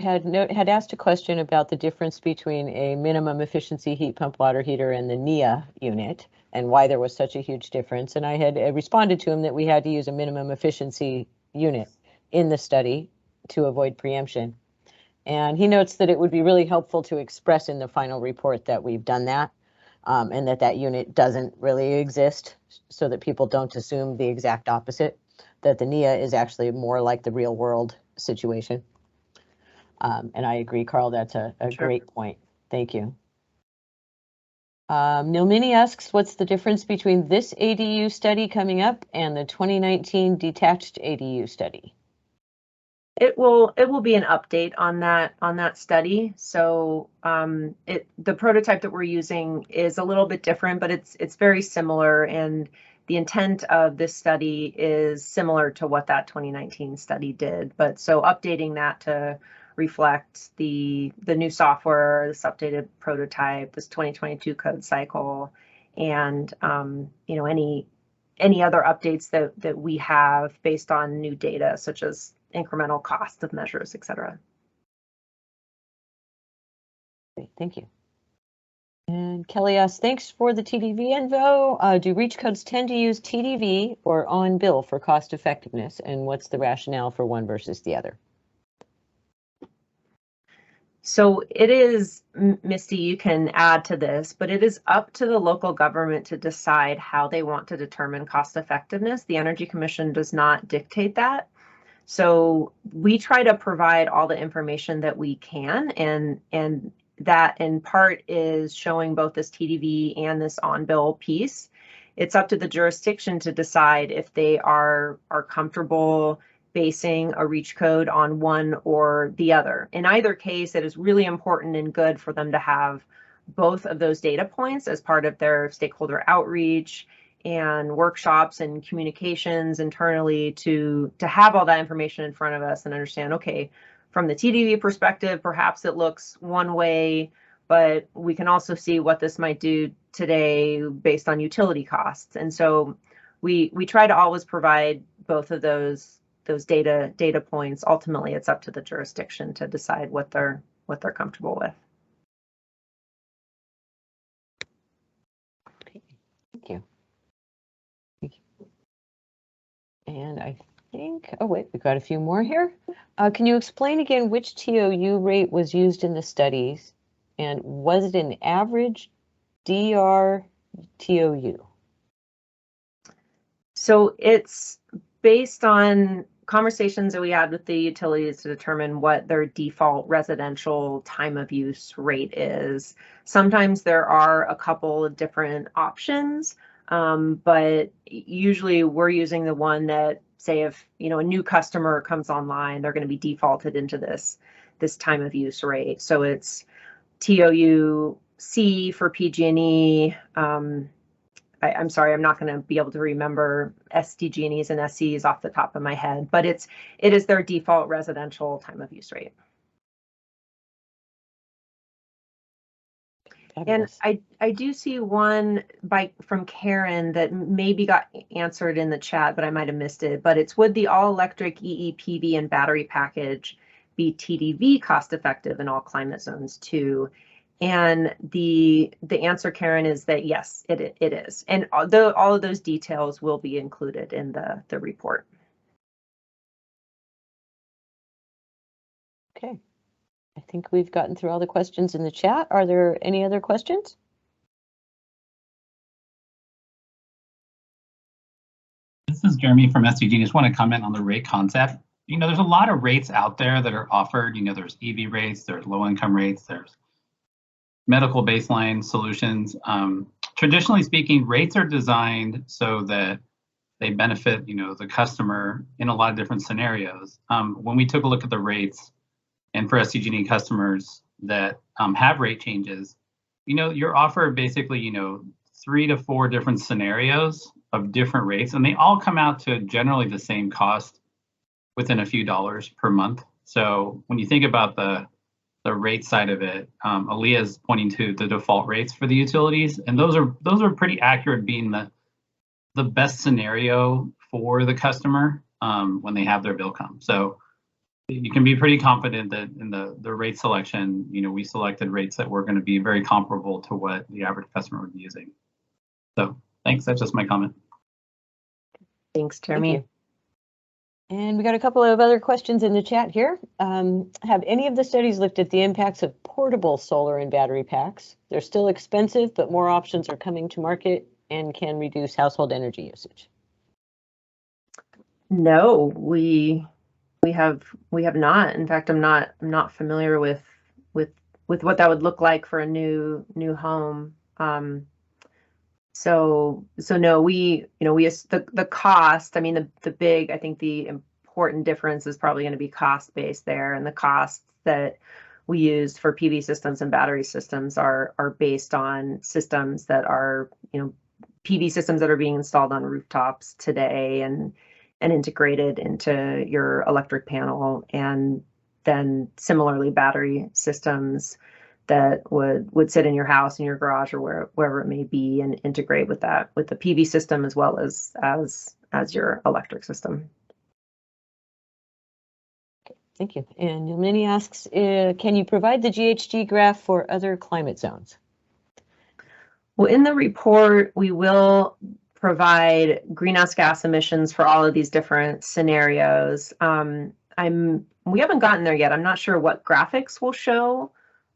had asked a question about the difference between a minimum efficiency heat pump water heater and the NEA unit and why there was such a huge difference. And I had responded to him that we had to use a minimum efficiency unit in the study to avoid preemption. And he notes that it would be really helpful to express in the final report that we've done that and that unit doesn't really exist so that people don't assume the exact opposite, that the NEA is actually more like the real world situation. And I agree, Carl, that's a Sure. Great point. Thank you. Nilmini asks, what's the difference between this ADU study coming up and the 2019 Detached ADU study? It will be an update on that study. So the prototype that we're using is a little bit different, but it's very similar, and the intent of this study is similar to what that 2019 study did. But so updating that to reflect the new software, this updated prototype, this 2022 code cycle, and any other updates that we have based on new data, such as incremental cost of measures, et cetera. Great, thank you. And Kelly asks, thanks for the TDV info. Do reach codes tend to use TDV or on bill for cost effectiveness? And what's the rationale for one versus the other? So it is, Misty, you can add to this, but it is up to the local government to decide how they want to determine cost effectiveness. The Energy Commission does not dictate that. So we try to provide all the information that we can, and that in part is showing both this TDV and this on-bill piece. It's up to the jurisdiction to decide if they are comfortable basing a reach code on one or the other. In either case, it is really important and good for them to have both of those data points as part of their stakeholder outreach and workshops and communications internally to have all that information in front of us and understand, okay, from the TDV perspective, perhaps it looks one way, but we can also see what this might do today based on utility costs. And so we try to always provide both of those data points. Ultimately, it's up to the jurisdiction to decide what they're comfortable with. Okay, thank you. And I think, oh wait, we've got a few more here. Can you explain again which TOU rate was used in the studies? And was it an average DR TOU? So it's based on conversations that we had with the utilities to determine what their default residential time of use rate is. Sometimes there are a couple of different options, but usually we're using the one that, say, if a new customer comes online, they're going to be defaulted into this time of use rate. So it's TOU-C for PG&E. I'm sorry, I'm not going to be able to remember SDG&Es and SCs off the top of my head, but it is their default residential time of use rate. And I do see one from Karen that maybe got answered in the chat, but I might have missed it. But it's, would the all-electric EEPV and battery package be TDV cost effective in all climate zones too? And the answer, Karen, is that yes, it is. And all of those details will be included in the report. Okay. I think we've gotten through all the questions in the chat. Are there any other questions? This is Jeremy from SDG. I just want to comment on the rate concept. There's a lot of rates out there that are offered. There's EV rates, there's low income rates, there's medical baseline solutions. Traditionally speaking, rates are designed so that they benefit, the customer in a lot of different scenarios. When we took a look at the rates, and for SDG&E customers that have rate changes, you're offered basically, 3 to 4 different scenarios of different rates, and they all come out to generally the same cost within a few dollars per month. So when you think about the rate side of it, Aaliyah is pointing to the default rates for the utilities, and those are pretty accurate, being the best scenario for the customer when they have their bill come. So you can be pretty confident that in the rate selection, we selected rates that were going to be very comparable to what the average customer would be using. So thanks, that's just my comment. Thanks, Jeremy. Thank you. And we got a couple of other questions in the chat here. Have any of the studies looked at the impacts of portable solar and battery packs? They're still expensive, but more options are coming to market and can reduce household energy usage. No, we have not. In fact, I'm not familiar with what that would look like for a new home. So no, the cost. I mean, I think the important difference is probably going to be cost based there, and the costs that we use for PV systems and battery systems are based on systems that are, PV systems that are being installed on rooftops today and integrated into your electric panel, and then similarly battery systems that would sit in your house, in your garage, or wherever it may be, and integrate with the PV system as well as your electric system. Thank you. And Minnie asks, can you provide the GHG graph for other climate zones? Well, in the report, we will provide greenhouse gas emissions for all of these different scenarios. We haven't gotten there yet. I'm not sure what graphics will show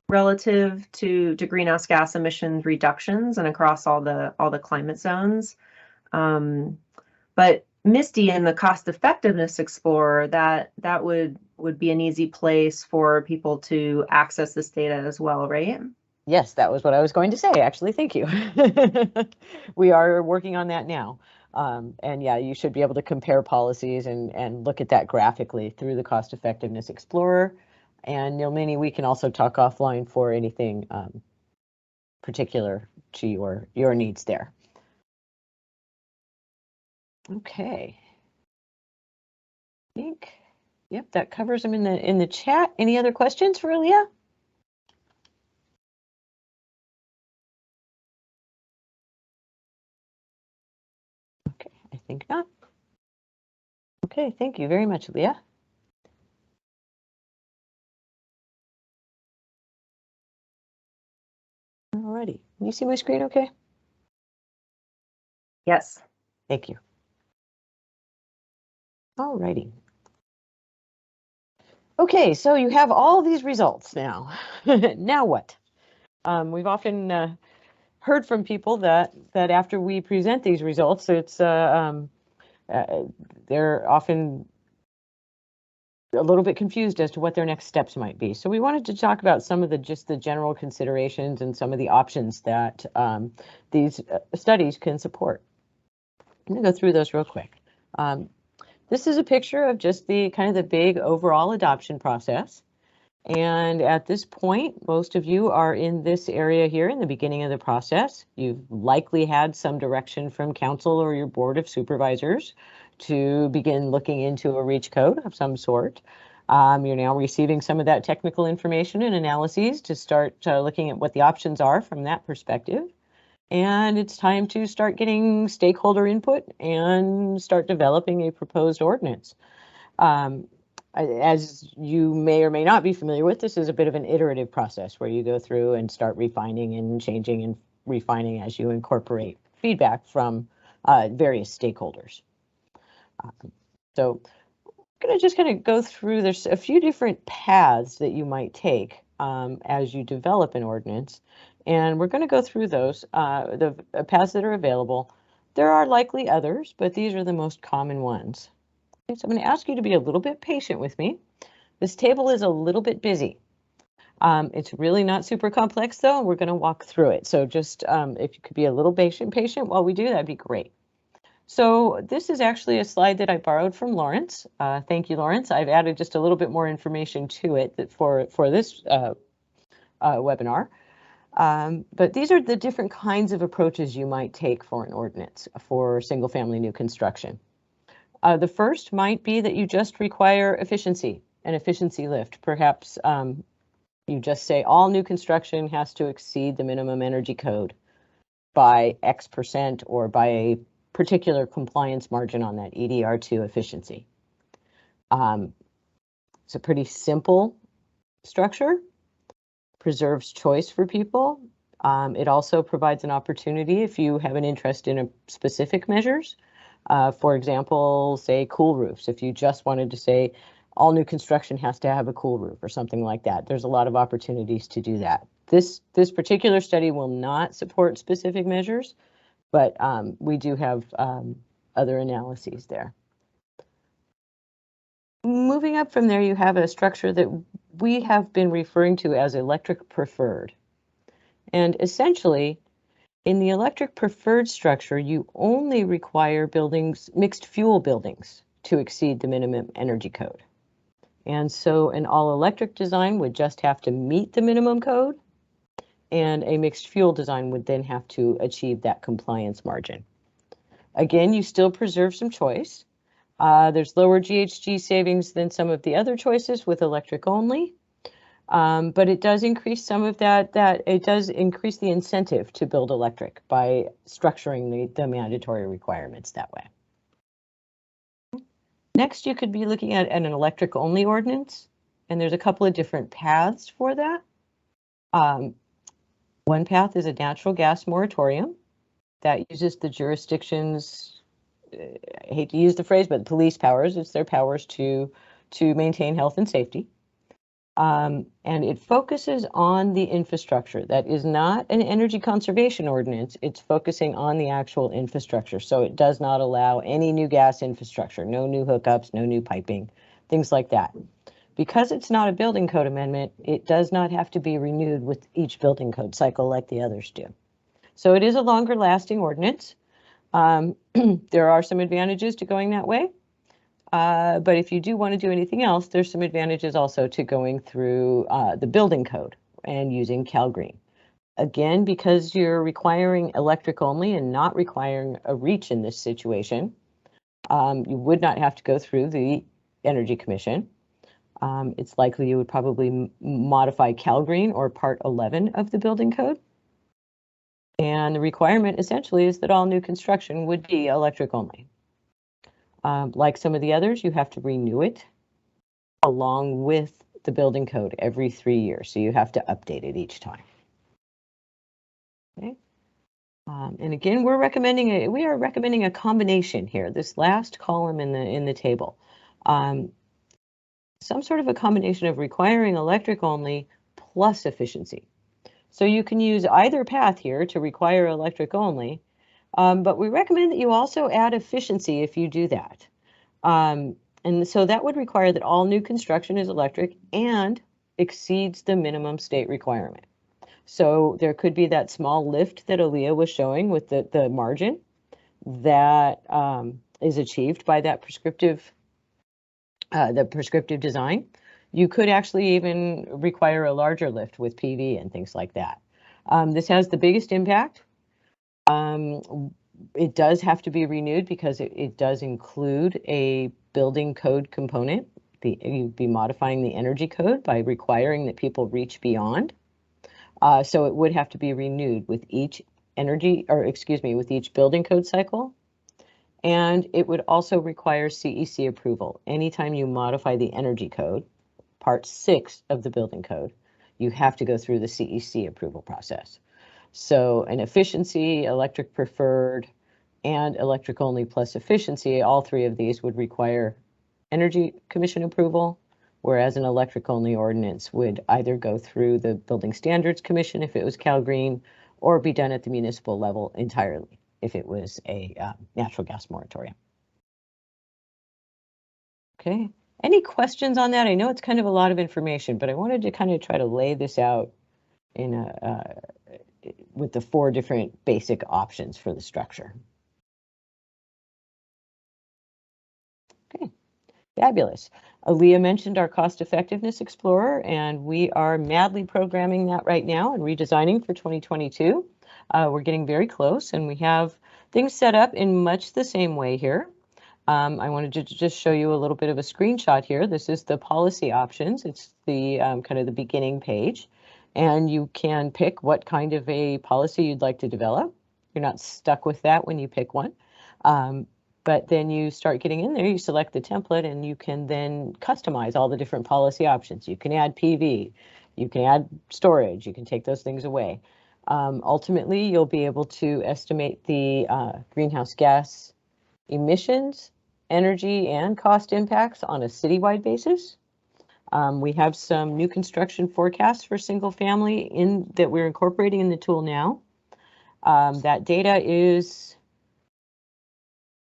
relative to greenhouse gas emissions reductions and across all the climate zones. But Misty, in the cost effectiveness explorer, that would be an easy place for people to access this data as well, right? Yes, that was what I was going to say, actually. Thank you. We are working on that now. And yeah, you should be able to compare policies and look at that graphically through the Cost Effectiveness Explorer. And Nilmini, we can also talk offline for anything particular to your needs there. Okay. I think, yep, that covers them in the chat. Any other questions for Aaliyah? Okay, I think not. Okay, thank you very much, Aaliyah. Alrighty, can you see my screen okay? Yes. Thank you. Alrighty. Okay, so you have all these results now. Now what? We've often heard from people that after we present these results, it's they're often a little bit confused as to what their next steps might be. So we wanted to talk about some of the general considerations and some of the options that these studies can support. I'm going to go through those real quick. This is a picture of just the kind of the big overall adoption process. And at this point, most of you are in this area here in the beginning of the process. You've likely had some direction from council or your board of supervisors to begin looking into a REACH code of some sort. You're now receiving some of that technical information and analyses to start looking at what the options are from that perspective. And it's time to start getting stakeholder input and start developing a proposed ordinance. As you may or may not be familiar with, this is a bit of an iterative process where you go through and start refining and changing and refining as you incorporate feedback from various stakeholders. So I'm going to just kind of go through, there's a few different paths that you might take as you develop an ordinance. And we're going to go through those, the paths that are available. There are likely others, but these are the most common ones. Okay, so I'm going to ask you to be a little bit patient with me. This table is a little bit busy. It's really not super complex though. We're going to walk through it. So just if you could be a little patient while we do, that'd be great. So this is actually a slide that I borrowed from Lawrence. Thank you, Lawrence. I've added just a little bit more information to it for this webinar. But these are the different kinds of approaches you might take for an ordinance for single-family new construction. The first might be that you just require efficiency, an efficiency lift. Perhaps you just say all new construction has to exceed the minimum energy code by X% or by a particular compliance margin on that EDR2 efficiency. It's a pretty simple structure, preserves choice for people. It also provides an opportunity if you have an interest in a specific measures. For example, say cool roofs. If you just wanted to say all new construction has to have a cool roof or something like that, there's a lot of opportunities to do that. This particular study will not support specific measures, but we do have other analyses there. Moving up from there, you have a structure that we have been referring to as electric preferred. And essentially, in the electric preferred structure, you only require buildings, mixed fuel buildings, to exceed the minimum energy code. And so an all-electric design would just have to meet the minimum code, and a mixed fuel design would then have to achieve that compliance margin. Again, you still preserve some choice. There's lower GHG savings than some of the other choices with electric only, but it does increase some of that it does increase the incentive to build electric by structuring the mandatory requirements that way. Next, you could be looking at an electric only ordinance, and there's a couple of different paths for that. One path is a natural gas moratorium that uses the jurisdiction's, I hate to use the phrase, but police powers. It's their powers to maintain health and safety. And it focuses on the infrastructure. That is not an energy conservation ordinance. It's focusing on the actual infrastructure. So it does not allow any new gas infrastructure, no new hookups, no new piping, things like that. Because it's not a building code amendment, it does not have to be renewed with each building code cycle like the others do. So it is a longer lasting ordinance. There are some advantages to going that way. But if you do want to do anything else, there's some advantages also to going through the building code and using CalGreen. Again, because you're requiring electric only and not requiring a reach in this situation, you would not have to go through the Energy Commission. It's likely you would probably modify CalGreen or Part 11 of the building code. And the requirement essentially is that all new construction would be electric only. Like some of the others, you have to renew it along with the building code every 3 years. So you have to update it each time. Okay. And again, we are recommending a combination here. This last column in the table, some sort of a combination of requiring electric only plus efficiency. So you can use either path here to require electric only. But we recommend that you also add efficiency if you do that. And so that would require that all new construction is electric and exceeds the minimum state requirement. So there could be that small lift that Aaliyah was showing with the margin that is achieved by that prescriptive design. You could actually even require a larger lift with PV and things like that. This has the biggest impact. It does have to be renewed because it does include a building code component you'd be modifying the energy code by requiring that people reach beyond. So it would have to be renewed with each with each building code cycle. And it would also require CEC approval. Anytime you modify the energy code, part 6 of the building code, you have to go through the CEC approval process. So an efficiency, electric preferred, and electric only plus efficiency, all 3 of these would require Energy Commission approval, whereas an electric only ordinance would either go through the Building Standards Commission if it was Cal Green, or be done at the municipal level entirely if it was a natural gas moratorium. Okay, any questions on that? I know it's kind of a lot of information, but I wanted to kind of try to lay this out in with the 4 different basic options for the structure. Okay, fabulous. Aaliyah mentioned our cost effectiveness explorer, and we are madly programming that right now and redesigning for 2022. We're getting very close, and we have things set up in much the same way here. I wanted to just show you a little bit of a screenshot here. This is the policy options. It's the kind of the beginning page, and you can pick what kind of a policy you'd like to develop. You're not stuck with that when you pick one. But then you start getting in there, you select the template, and you can then customize all the different policy options. You can add PV, you can add storage, you can take those things away. Ultimately, you'll be able to estimate the greenhouse gas emissions, energy, and cost impacts on a citywide basis. We have some new construction forecasts for single family that we're incorporating in the tool now. That data is,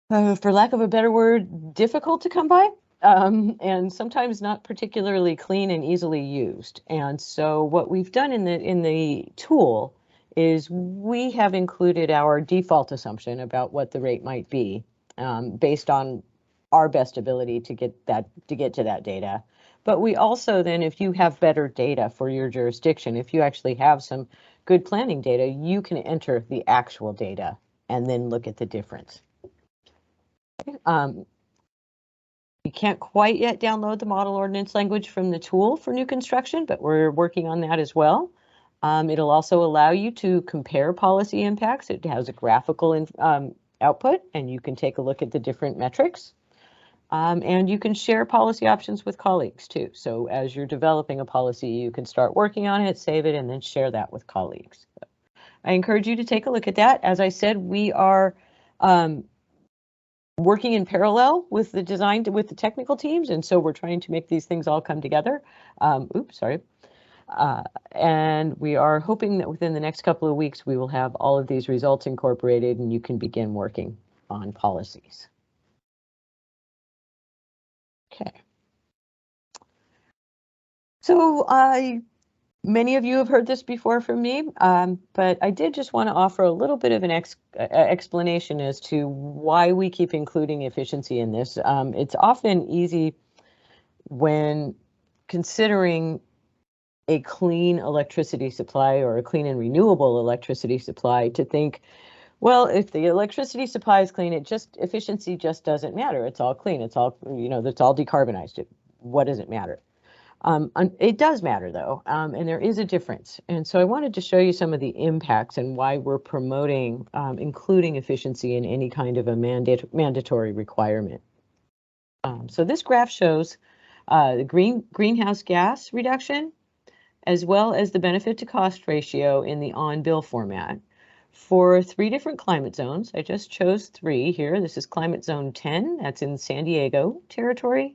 for lack of a better word, difficult to come by, and sometimes not particularly clean and easily used. And so what we've done in the tool is we have included our default assumption about what the rate might be, based on our best ability to get to that data. But we also then, if you have better data for your jurisdiction, if you actually have some good planning data, you can enter the actual data and then look at the difference. You can't quite yet download the model ordinance language from the tool for new construction, but we're working on that as well. It'll also allow you to compare policy impacts. It has a graphical output, and you can take a look at the different metrics. And you can share policy options with colleagues too. So as you're developing a policy, you can start working on it, save it, and then share that with colleagues. So I encourage you to take a look at that. As I said, we are working in parallel with the design, with the technical teams, and so we're trying to make these things all come together. And we are hoping that within the next couple of weeks, we will have all of these results incorporated and you can begin working on policies. Okay. So many of you have heard this before from me, but I did just want to offer a little bit of an explanation as to why we keep including efficiency in this. It's often easy when considering a clean electricity supply or a clean and renewable electricity supply to think, well, if the electricity supply is clean, efficiency just doesn't matter. It's all clean. It's all, it's all decarbonized. What does it matter? It does matter though, and there is a difference. And so I wanted to show you some of the impacts and why we're promoting including efficiency in any kind of a mandatory requirement. So this graph shows the greenhouse gas reduction, as well as the benefit to cost ratio in the on-bill format for 3 different climate zones. I just chose 3 here. This is climate zone 10, that's in San Diego territory.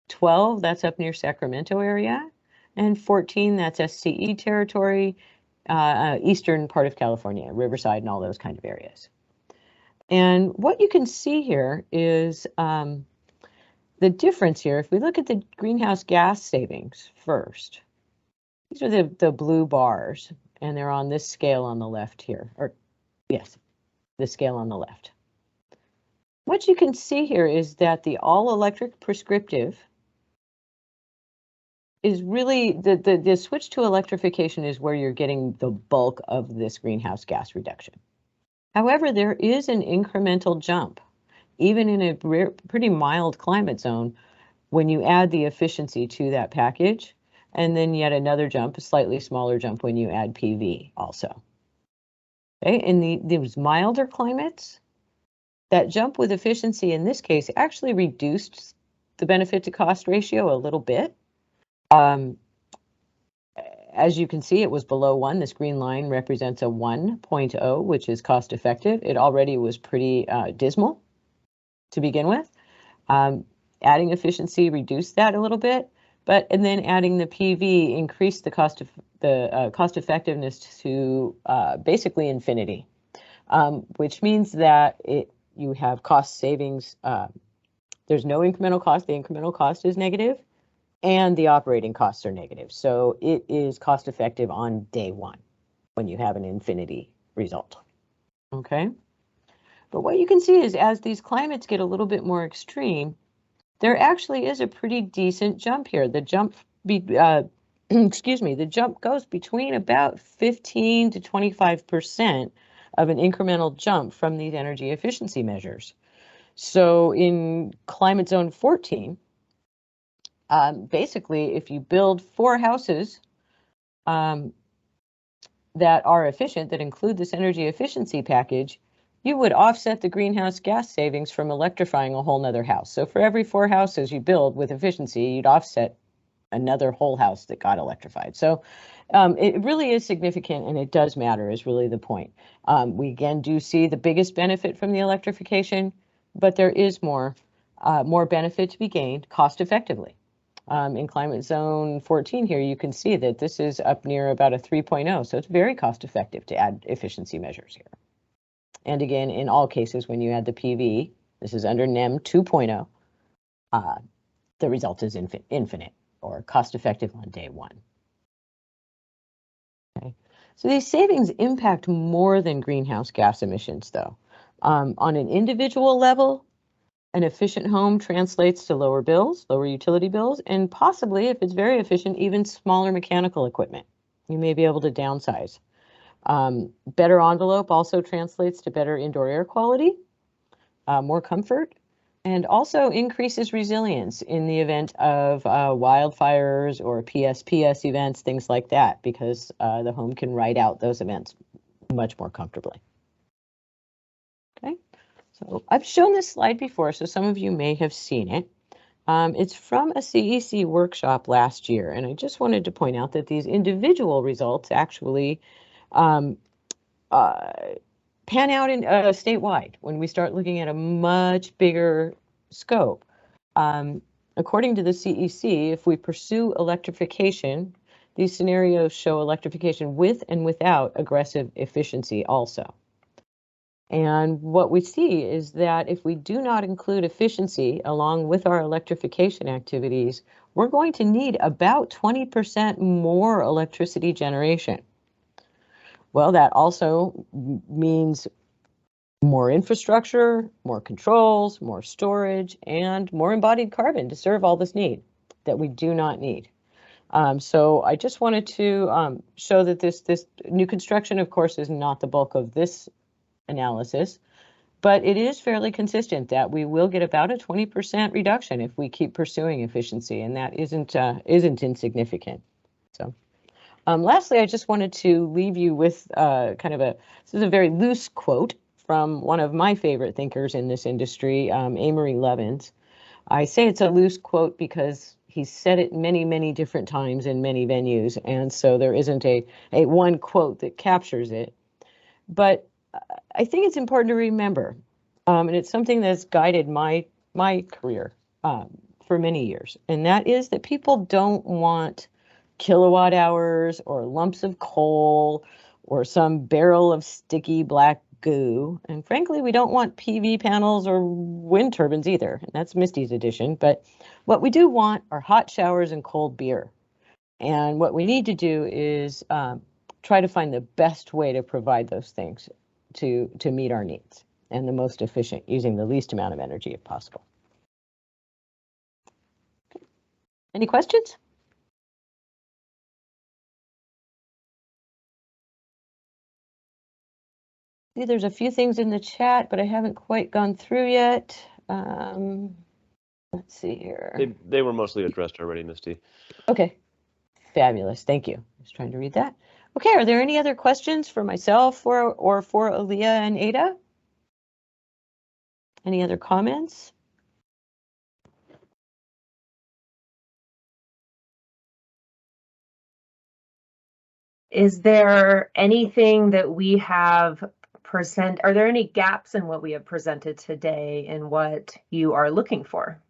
12, that's up near Sacramento area, and 14, that's SCE territory, eastern part of California, Riverside and all those kind of areas. And what you can see here is the difference here. If we look at the greenhouse gas savings first, these are the blue bars, and they're on this scale on the left here, or yes, the scale on the left. What you can see here is that the all-electric prescriptive is really, the switch to electrification is where you're getting the bulk of this greenhouse gas reduction. However, there is an incremental jump. Even in a pretty mild climate zone, when you add the efficiency to that package, and then yet another jump, a slightly smaller jump when you add PV also. Okay, in these milder climates, that jump with efficiency in this case actually reduced the benefit to cost ratio a little bit. As you can see, it was below 1. This green line represents a 1.0, which is cost effective. It already was pretty dismal to begin with. Adding efficiency reduced that a little bit, and then adding the PV increased the cost effectiveness to basically infinity, which means that you have cost savings. There's no incremental cost. The incremental cost is negative, and the operating costs are negative. So it is cost effective on day one when you have an infinity result. Okay. But what you can see is as these climates get a little bit more extreme, there actually is a pretty decent jump here. The jump, the jump goes between about 15 to 25% of an incremental jump from these energy efficiency measures. So in climate zone 14, basically, if you build 4 houses that are efficient, that include this energy efficiency package, you would offset the greenhouse gas savings from electrifying a whole nother house. So for every 4 houses you build with efficiency, you'd offset another whole house that got electrified. So it really is significant, and it does matter is really the point. We again do see the biggest benefit from the electrification, but there is more benefit to be gained cost effectively. In climate zone 14 here, you can see that this is up near about a 3.0, so it's very cost effective to add efficiency measures here. And again, in all cases, when you add the PV, this is under NEM 2.0, the result is infinite or cost effective on day one. Okay. So these savings impact more than greenhouse gas emissions, though. On an individual level, an efficient home translates to lower bills, lower utility bills, and possibly, if it's very efficient, even smaller mechanical equipment. You may be able to downsize. Better envelope also translates to better indoor air quality, more comfort, and also increases resilience in the event of wildfires or PSPS events, things like that, because the home can ride out those events much more comfortably. Okay, so I've shown this slide before, so some of you may have seen it. It's from a CEC workshop last year, and I just wanted to point out that these individual results actually pan out in statewide when we start looking at a much bigger scope. According to the CEC, if we pursue electrification, these scenarios show electrification with and without aggressive efficiency also. And what we see is that if we do not include efficiency along with our electrification activities, we're going to need about 20% more electricity generation. Well, that also means more infrastructure, more controls, more storage, and more embodied carbon to serve all this need that we do not need. So I just wanted to show that this new construction, of course, is not the bulk of this analysis, but it is fairly consistent that we will get about a 20% reduction if we keep pursuing efficiency, and that isn't insignificant. So. Lastly, I just wanted to leave you with this is a very loose quote from one of my favorite thinkers in this industry, Amory Lovins. I say it's a loose quote because he's said it many, many different times in many venues, and so there isn't a one quote that captures it. But I think it's important to remember, and it's something that's guided my career for many years, and that is that people don't want kilowatt hours or lumps of coal or some barrel of sticky black goo. And frankly, we don't want PV panels or wind turbines either. And that's Misty's edition. But what we do want are hot showers and cold beer. And what we need to do is try to find the best way to provide those things to meet our needs and the most efficient, using the least amount of energy if possible. Okay. Any questions? See, there's a few things in the chat, but I haven't quite gone through yet. Let's Let's see here. They were mostly addressed already, Misty. Okay, fabulous. Thank you. Just trying to read that. Okay, are there any other questions for myself or for Aaliyah and Ada? Any other comments? Is there anything that we have are there any gaps in what we have presented today in what you are looking for?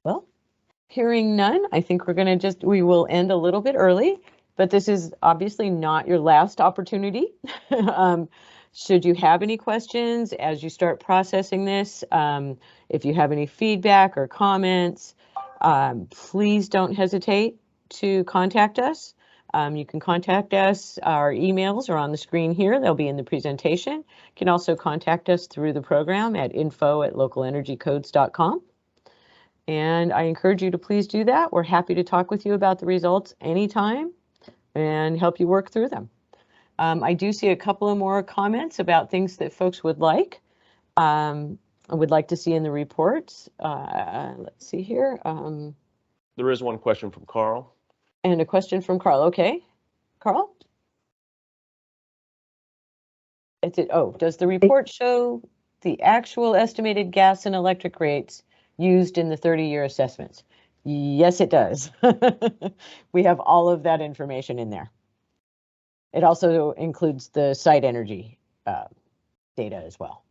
Well, hearing none, I think we will end a little bit early, but this is obviously not your last opportunity. Should you have any questions as you start processing this, if you have any feedback or comments, please don't hesitate to contact us. You can contact us. Our emails are on the screen here. They'll be in the presentation. You can also contact us through the program at info@localenergycodes.com. And I encourage you to please do that. We're happy to talk with you about the results anytime and help you work through them. I do see a couple of more comments about things that folks would like to see in the reports. Let's see here. There is one question from Carl. And a question from Carl. Okay, Carl? Does the report show the actual estimated gas and electric rates used in the 30-year assessments? Yes, it does. We have all of that information in there. It also includes the site energy data as well.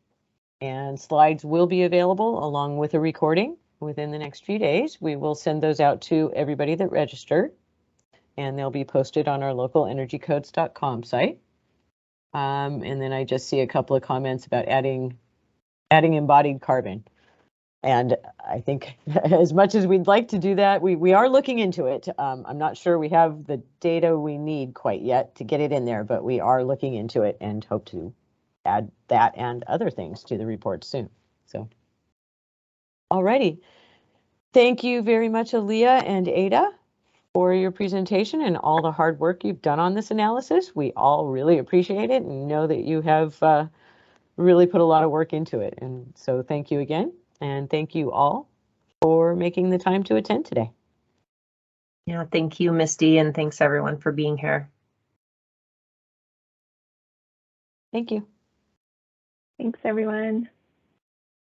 And slides will be available along with a recording within the next few days. We will send those out to everybody that registered, and they'll be posted on our localenergycodes.com site. And then I just see a couple of comments about adding embodied carbon. And I think as much as we'd like to do that, we are looking into it. I'm not sure we have the data we need quite yet to get it in there, but we are looking into it and hope to add that and other things to the report soon. So, alrighty. Thank you very much, Aaliyah and Ada, for your presentation and all the hard work you've done on this analysis. We all really appreciate it and know that you have really put a lot of work into it. And so thank you again. And thank you all for making the time to attend today. Yeah, thank you, Misty, and thanks everyone for being here. Thank you. Thanks, everyone.